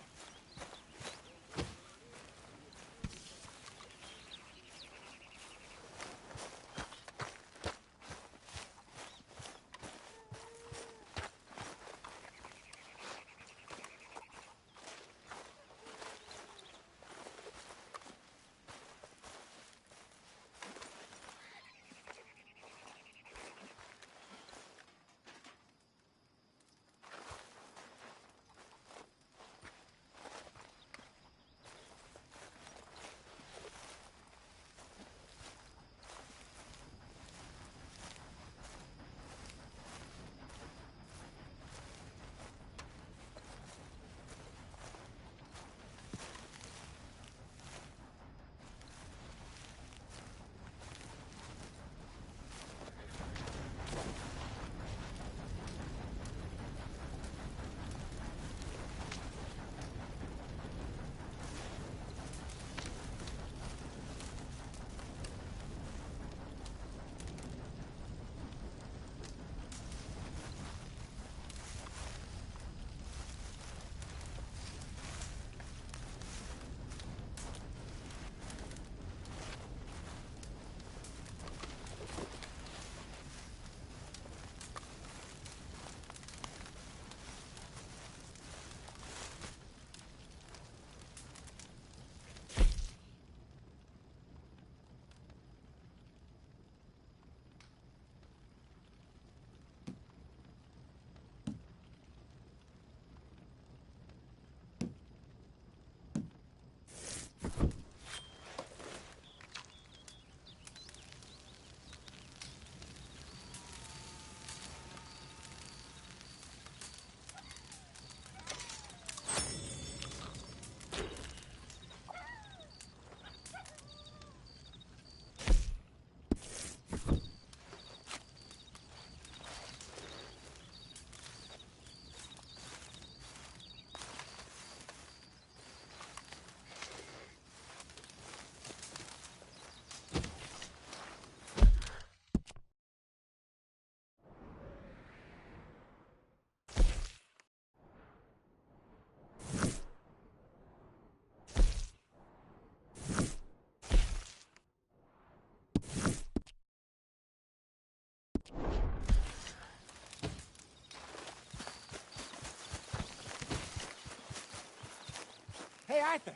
Hey, Arthur.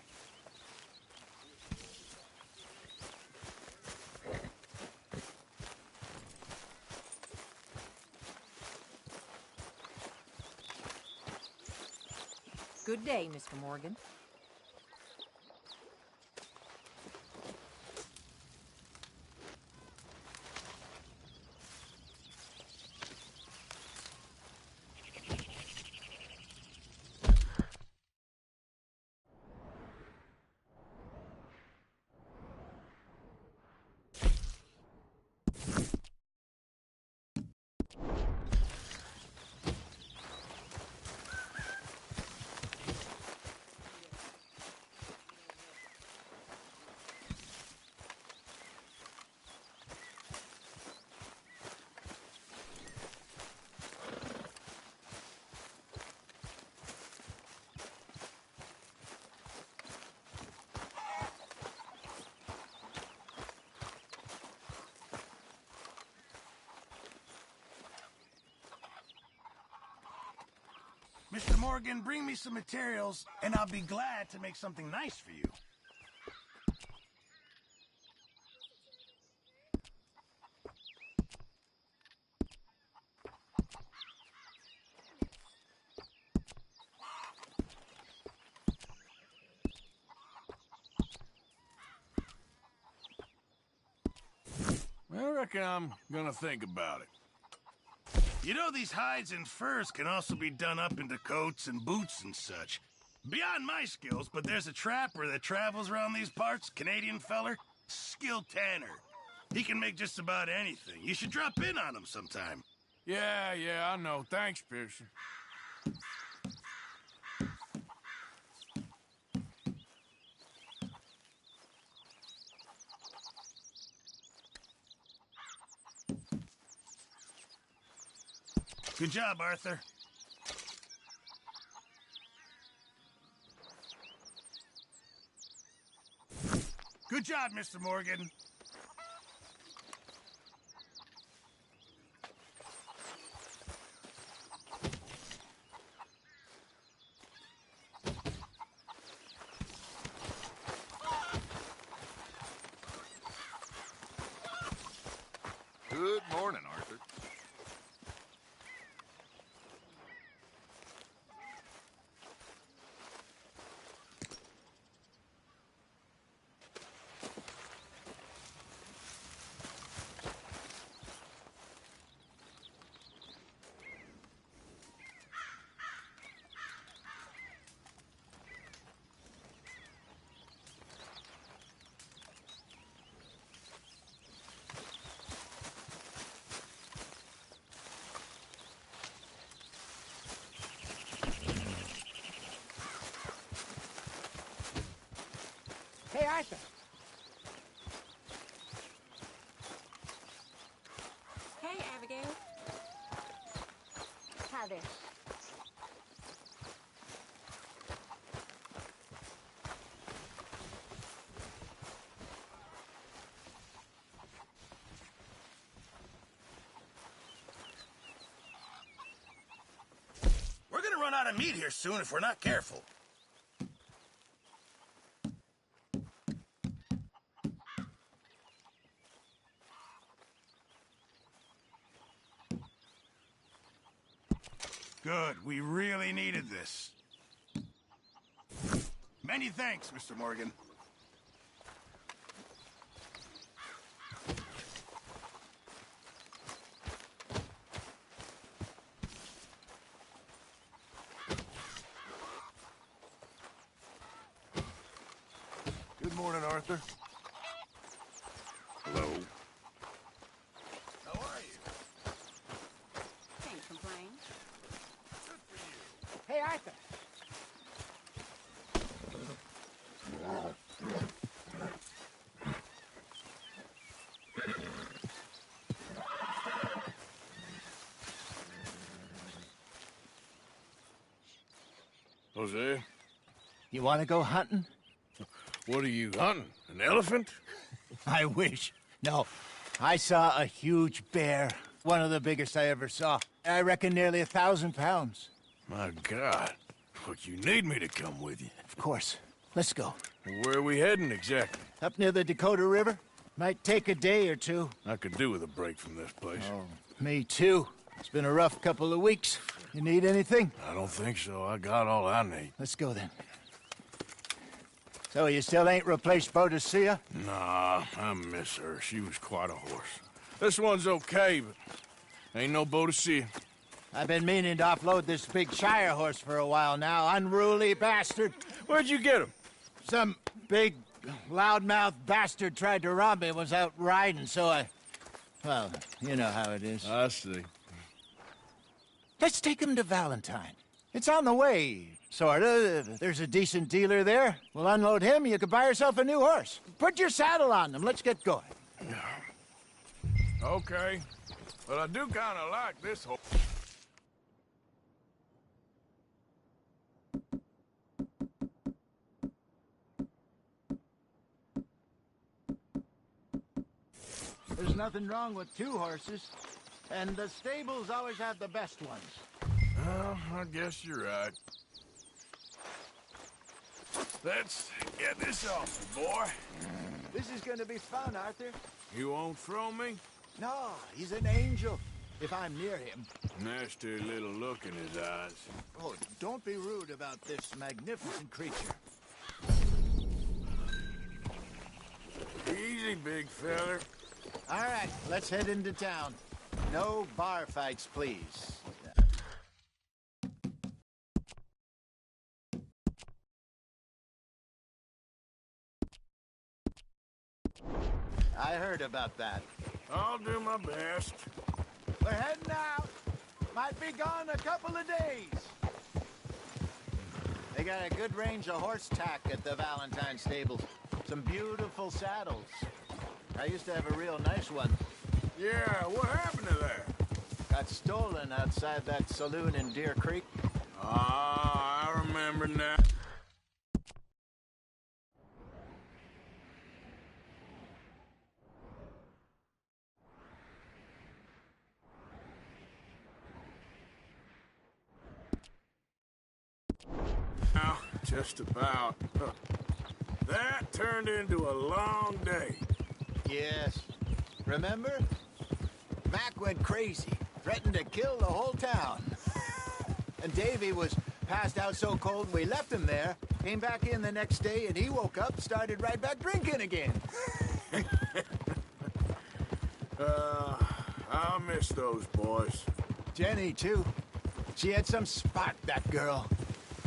Good day, Mr. Morgan. Mr. Morgan, bring me some materials, and I'll be glad to make something nice for you. I reckon I'm gonna think about it. You know, these hides and furs can also be done up into coats and boots and such. Beyond my skills, but there's a trapper that travels around these parts, Canadian feller, skilled tanner. He can make just about anything. You should drop in on him sometime. Yeah, I know. Thanks, Pearson. Good job, Arthur. Good job, Mr. Morgan. Good morning, Arthur. Hey, Arthur. Hey, Abigail. Hi there. We're gonna run out of meat here soon if we're not careful. Good. We really needed this. Many thanks, Mr. Morgan. Good morning, Arthur. Hello. How are you? Can't complain. Good for you. Hey, Arthur. Jose, You want to go hunting? what are you hunting? An elephant? I wish. No, I saw a huge bear. One of the biggest I ever saw. I reckon nearly 1,000 pounds. My God. Look, you need me to come with you. Of course. Let's go. Where are we heading exactly? Up near the Dakota River. Might take a day or two. I could do with a break from this place. Oh, me too. It's been a rough couple of weeks. You need anything? I don't think so. I got all I need. Let's go then. So you still ain't replaced Boadicea? Nah, I miss her. She was quite a horse. This one's okay, but ain't no Boadicea. I've been meaning to offload this big Shire horse for a while now. Unruly bastard. Where'd you get him? Some big, loudmouth bastard tried to rob me and was out riding, so I... Well, you know how it is. I see. Let's take him to Valentine. It's on the way, sorta. There's a decent dealer there. We'll unload him, you can buy yourself a new horse. Put your saddle on them, let's get going. Okay. But I do kind of like this horse. There's nothing wrong with two horses, and the stables always have the best ones. Well, I guess you're right. Let's get this off you, boy. This is gonna be fun, Arthur. You won't throw me? No, he's an angel. If I'm near him. Nasty little look in his eyes. Oh, don't be rude about this magnificent creature. Easy, big feller. All right, let's head into town. No bar fights, please. I heard about that. I'll do my best. We're heading out. Might be gone a couple of days. They got a good range of horse tack at the Valentine stables. Some beautiful saddles. I used to have a real nice one. Yeah, what happened to that? Got stolen outside that saloon in Deer Creek. Ah, I remember now. Now, just about. That turned into a long day. Yes. Remember? Mac went crazy, threatened to kill the whole town. And Davy was passed out so cold we left him there, came back in the next day, and he woke up, started right back drinking again. I'll miss those boys. Jenny, too. She had some spark, that girl.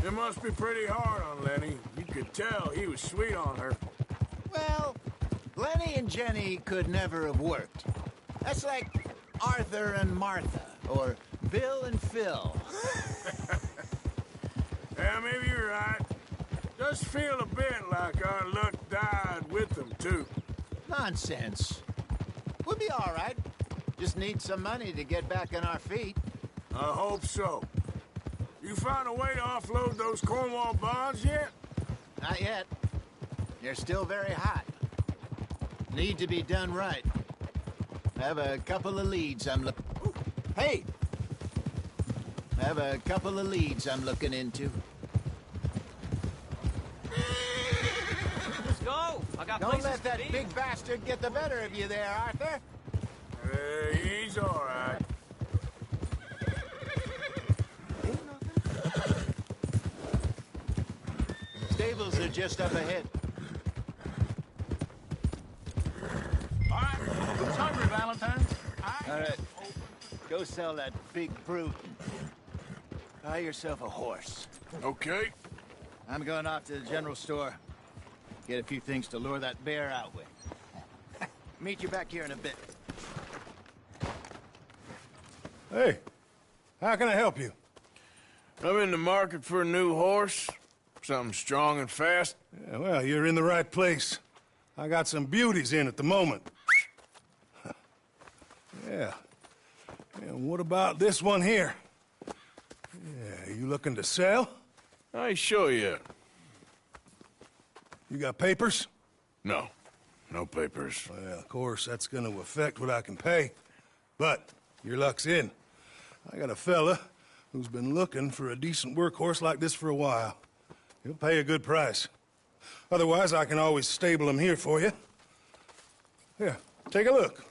It must be pretty hard on Lenny. You could tell he was sweet on her. Well, Lenny and Jenny could never have worked. That's like Arthur and Martha, or Bill and Phil. Yeah, maybe you're right. Does feel a bit like our luck died with them, too. Nonsense. We'll be all right. Just need some money to get back on our feet. I hope so. You found a way to offload those Cornwall bonds yet? Not yet. They're still very hot. Need to be done right. I have a couple of leads I'm looking... Hey! I have a couple of leads I'm looking into. Let's go. I got Don't places let that to be. big bastard get the better of you there, Arthur. He's all right. Stables are just up ahead. All right, who's hungry, Valentine? All right, go sell that big brute. Buy yourself a horse. Okay. I'm going off to the general store. Get a few things to lure that bear out with. Meet you back here in a bit. Hey, how can I help you? I'm in the market for a new horse. Something strong and fast. Yeah, well, you're in the right place. I got some beauties in at the moment. Yeah. And what about this one here? Yeah, you looking to sell? I show you. You got papers? No. No papers. Well, of course, that's gonna affect what I can pay. But your luck's in. I got a fella who's been looking for a decent workhorse like this for a while. He'll pay a good price. Otherwise, I can always stable him here for you. Here, take a look.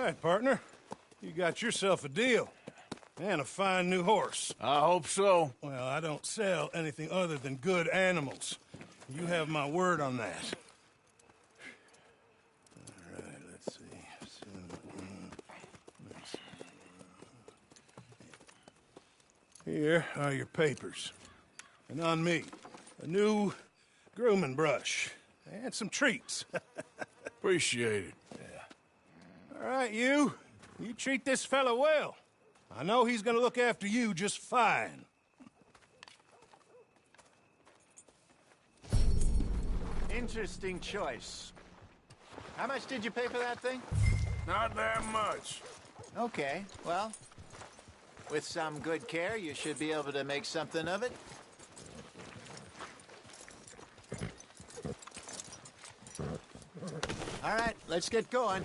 All right, partner. You got yourself a deal. And a fine new horse. I hope so. Well, I don't sell anything other than good animals. You have my word on that. All right, let's see. Here are your papers. And on me, a new grooming brush. And some treats. Appreciate it. Yeah. All right, you. You treat this fella well. I know he's gonna look after you just fine. Interesting choice. How much did you pay for that thing? Not that much. Okay, well, with some good care, you should be able to make something of it. All right, let's get going.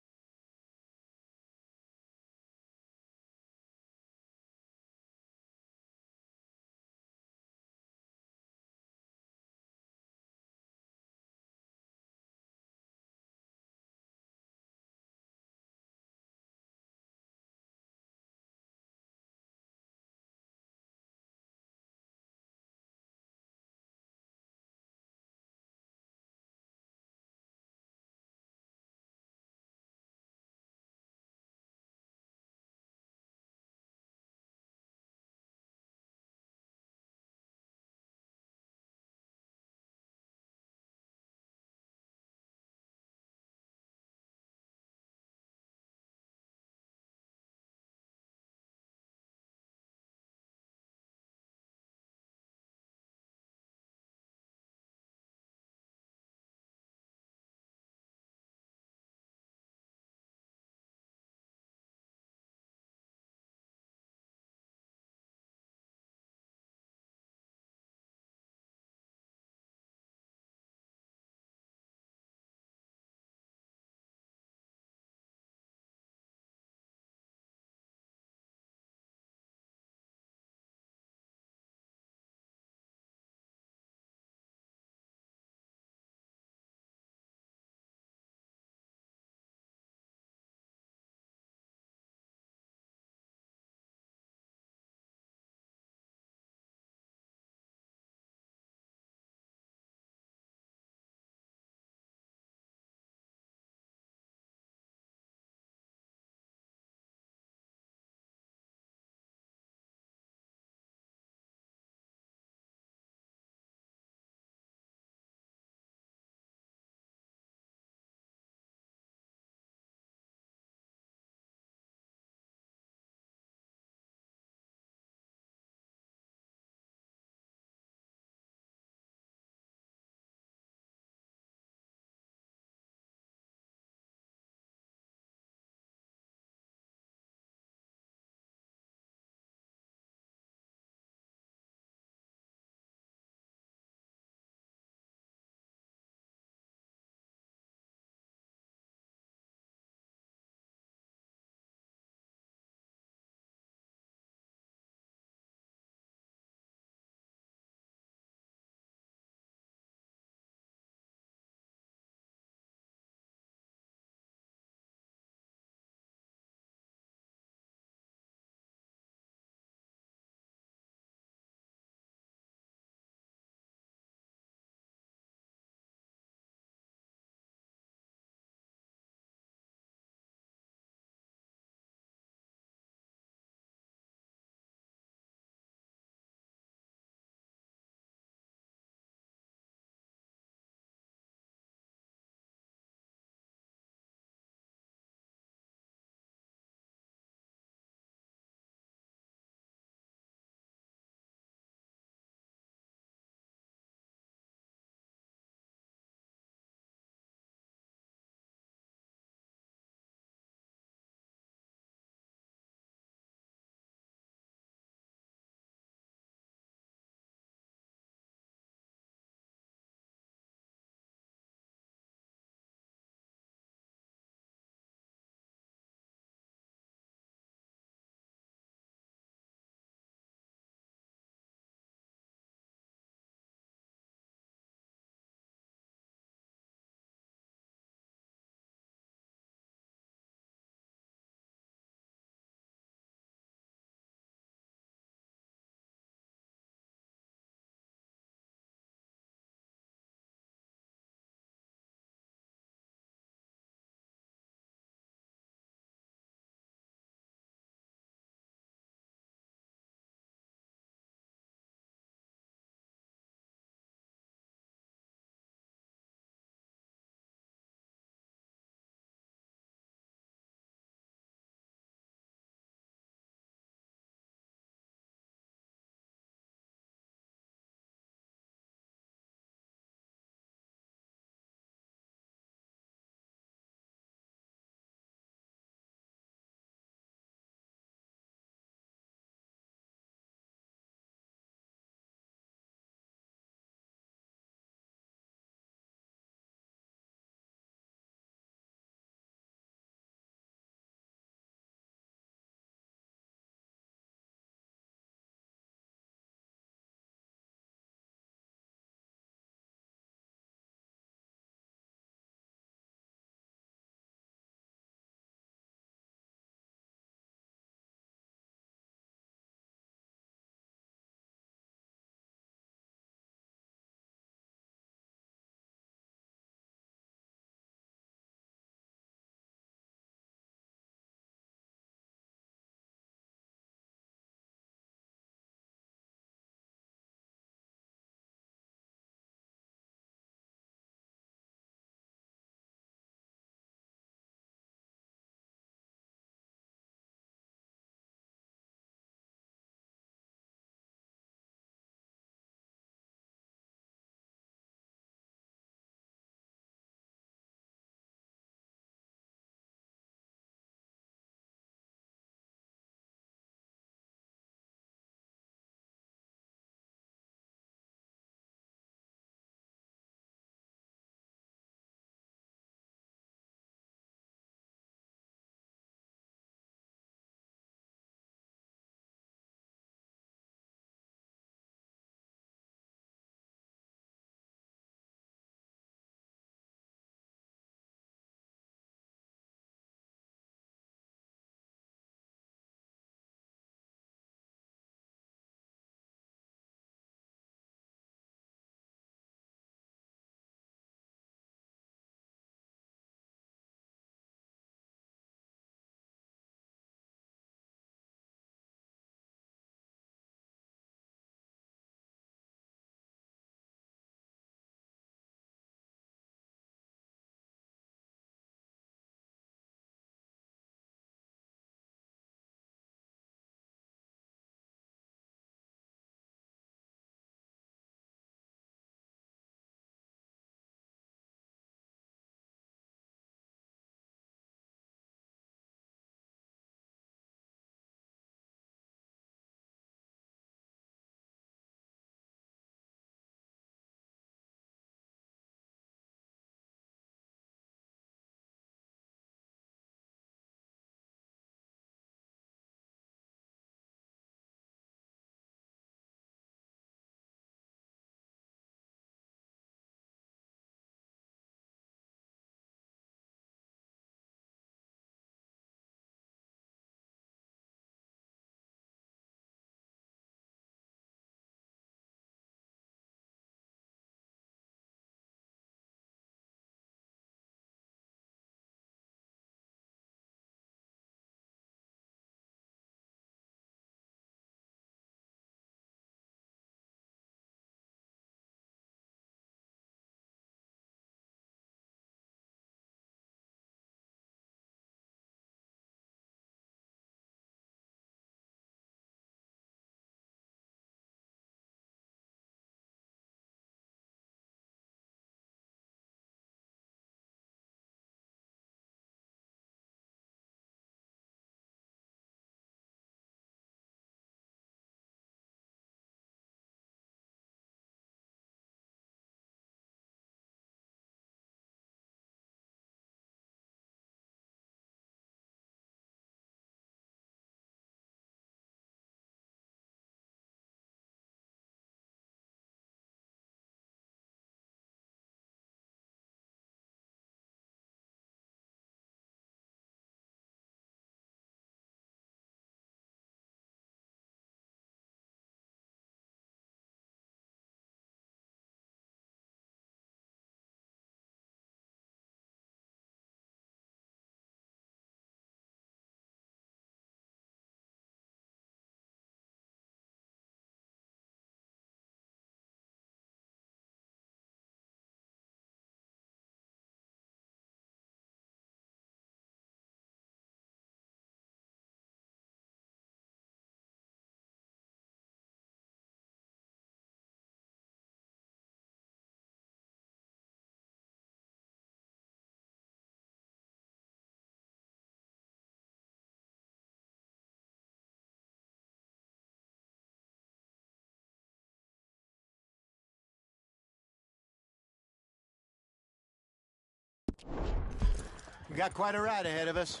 We got quite a ride ahead of us.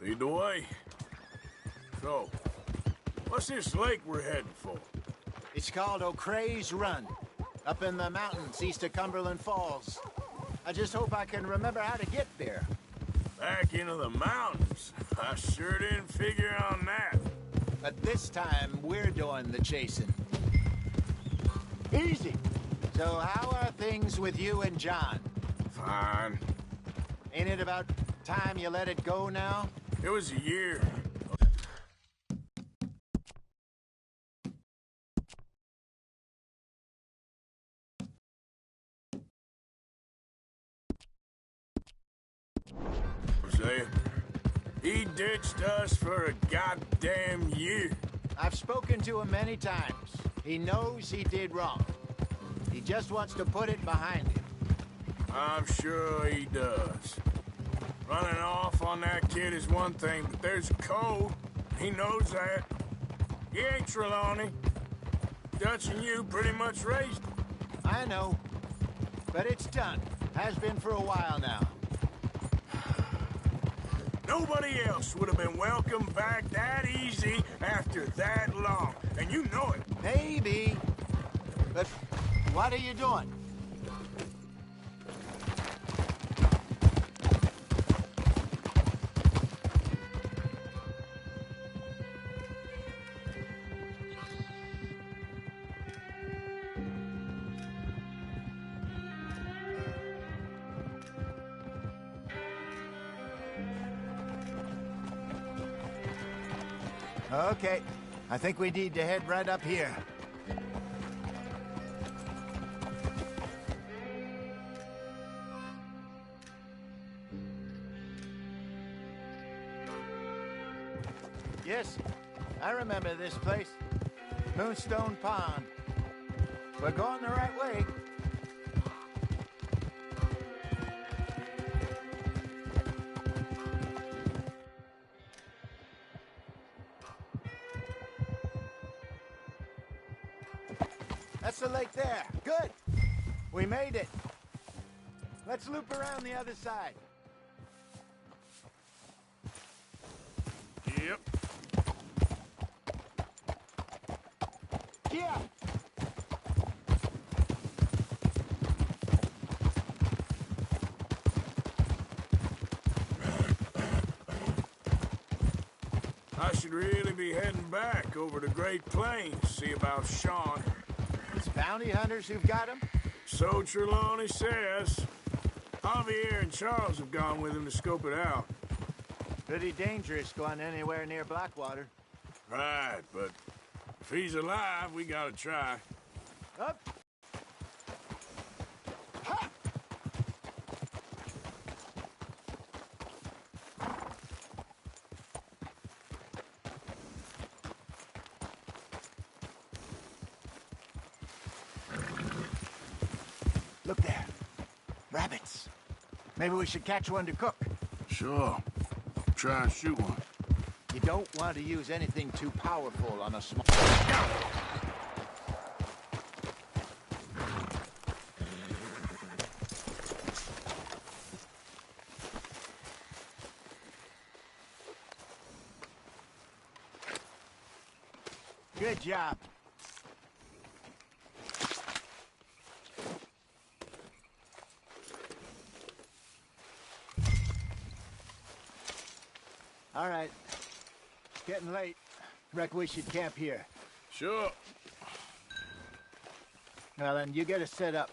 Lead the way. So, what's this lake we're heading for? It's called O'Creagh's Run, up in the mountains east of Cumberland Falls. I just hope I can remember how to get there. Back into the mountains? I sure didn't figure on that. But this time, we're doing the chasing. Easy. So how are things with you and John? Fine. Ain't it about time you let it go now? It was a year. Hosea, he ditched us for a goddamn year. I've spoken to him many times. He knows he did wrong. He just wants to put it behind him. I'm sure he does. Running off on that kid is one thing, but there's a code. He knows that. He ain't Trelawney. Dutch and you pretty much raised him. I know. But it's done. Has been for a while now. Nobody else would have been welcomed back that easy after that long. And you know it. Maybe. But what are you doing? Okay, I think we need to head right up here. Yes, I remember this place. Moonstone Pond. We're going the right way. That's the lake there. Good. We made it. Let's loop around the other side. Yep. Yeah. I should really be heading back over to Great Plains to see about Sean. It's bounty hunters who've got him? So Trelawney says. Javier and Charles have gone with him to scope it out. Pretty dangerous going anywhere near Blackwater. Right, but if he's alive, we gotta try. Up. Ha! Look there. Rabbits. Maybe we should catch one to cook. Sure. Try and shoot one. You don't want to use anything too powerful on a small... Good job. All right. It's getting late. Reckon we should camp here. Sure. Well, then, you get us set up.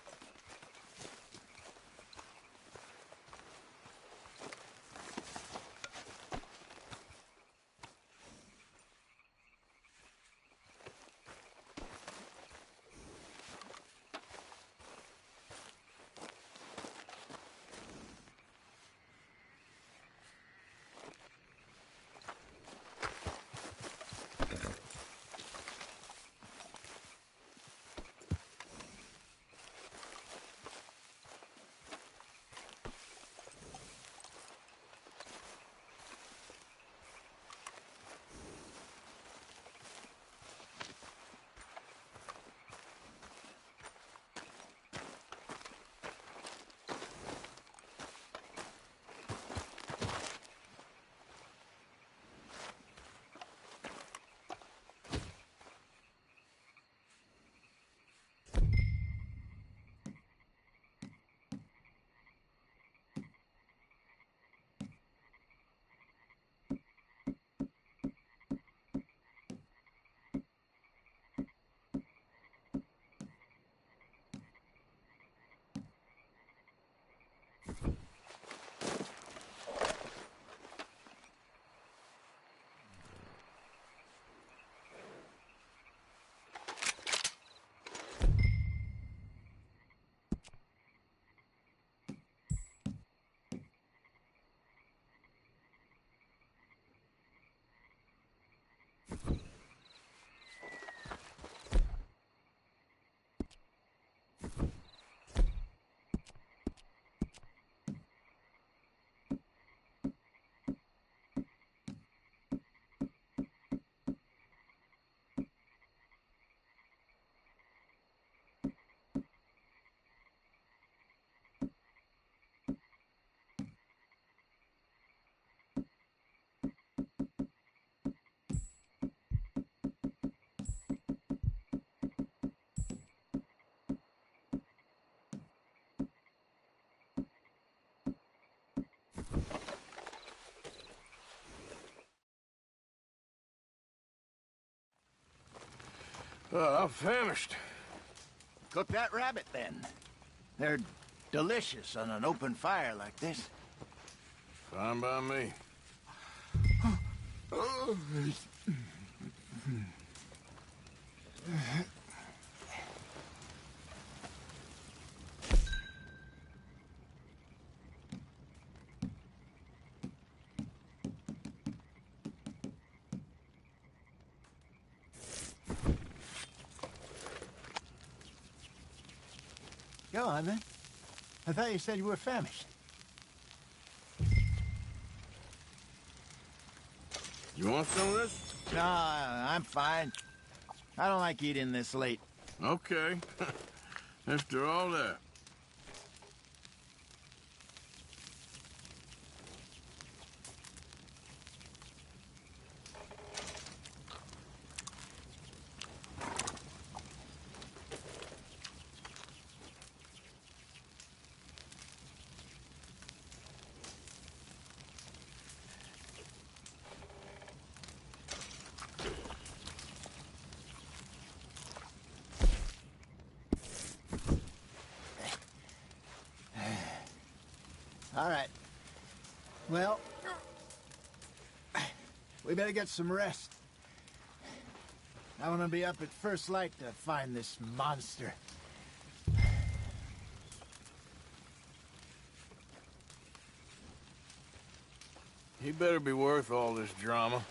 I'm famished. Cook that rabbit, then. They're delicious on an open fire like this. Fine by me. Go on, then. I thought you said you were famished. You want some of this? No, I'm fine. I don't like eating this late. Okay. After all that. All right. Well, we better get some rest. I want to be up at first light to find this monster. He better be worth all this drama.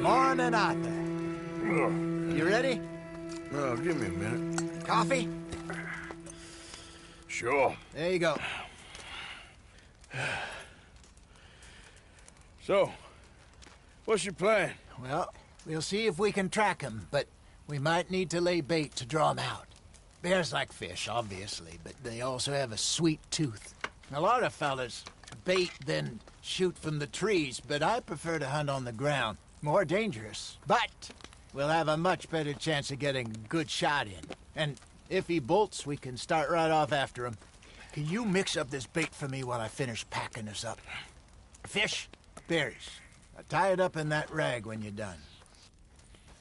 Morning, Arthur. You ready? Oh, give me a minute. Coffee? Sure. There you go. So, what's your plan? Well, we'll see if we can track him, but we might need to lay bait to draw him out. Bears like fish, obviously, but they also have a sweet tooth. A lot of fellas bait, then shoot from the trees, but I prefer to hunt on the ground. More dangerous, but we'll have a much better chance of getting a good shot in. And if he bolts, we can start right off after him. Can you mix up this bait for me while I finish packing this up? Fish, berries. Tie it up in that rag when you're done.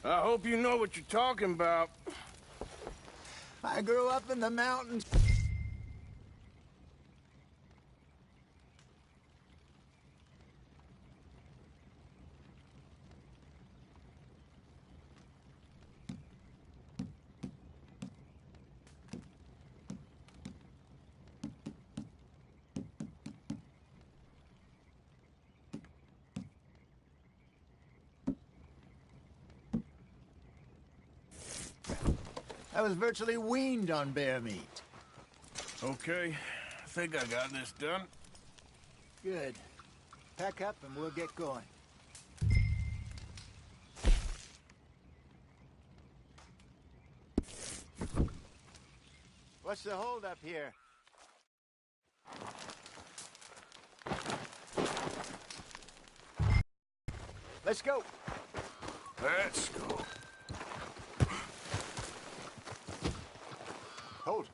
I hope you know what you're talking about. I grew up in the mountains. I was virtually weaned on bear meat. Okay, I think I got this done. Good. Pack up and we'll get going. What's the holdup here? Let's go. Let's go. Hold.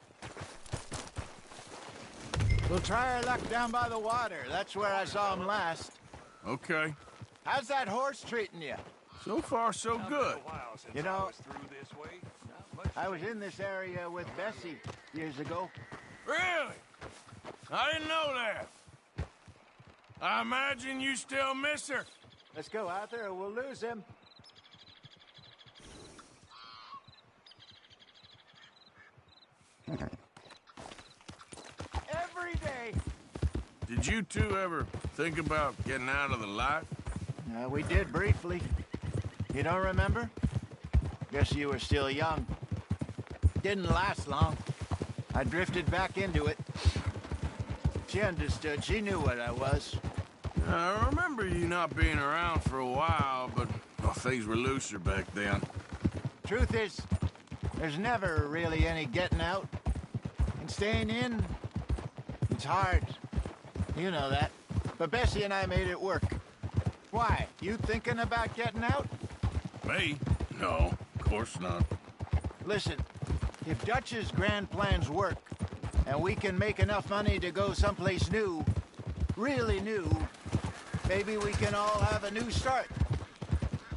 We'll try our luck down by the water. That's where I saw him last. Okay. How's that horse treating you? So far, so good. You know, I was in this area with Bessie years ago. Really? I didn't know that. I imagine you still miss her. Let's go out there or we'll lose him. Every day. Did you two ever think about getting out of the light? We did briefly. You don't remember? Guess you were still young. Didn't last long. I drifted back into it. She understood. She knew what I was. I remember you not being around for a while, but well, things were looser back then. Truth is, there's never really any getting out. And staying in, it's hard. You know that. But Bessie and I made it work. Why? You thinking about getting out? Me? No, of course not. Listen, If Dutch's grand plans work, and we can make enough money to go someplace new, really new, maybe we can all have a new start.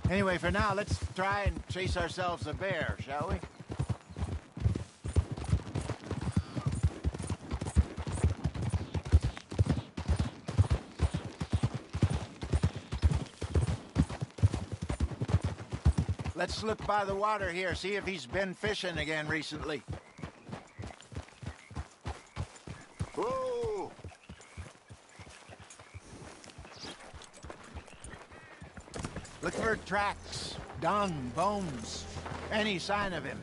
Anyway, for now, let's try and chase ourselves a bear, shall we? Let's look by the water here, see if he's been fishing again recently. Whoa! Look for tracks, dung, bones, any sign of him.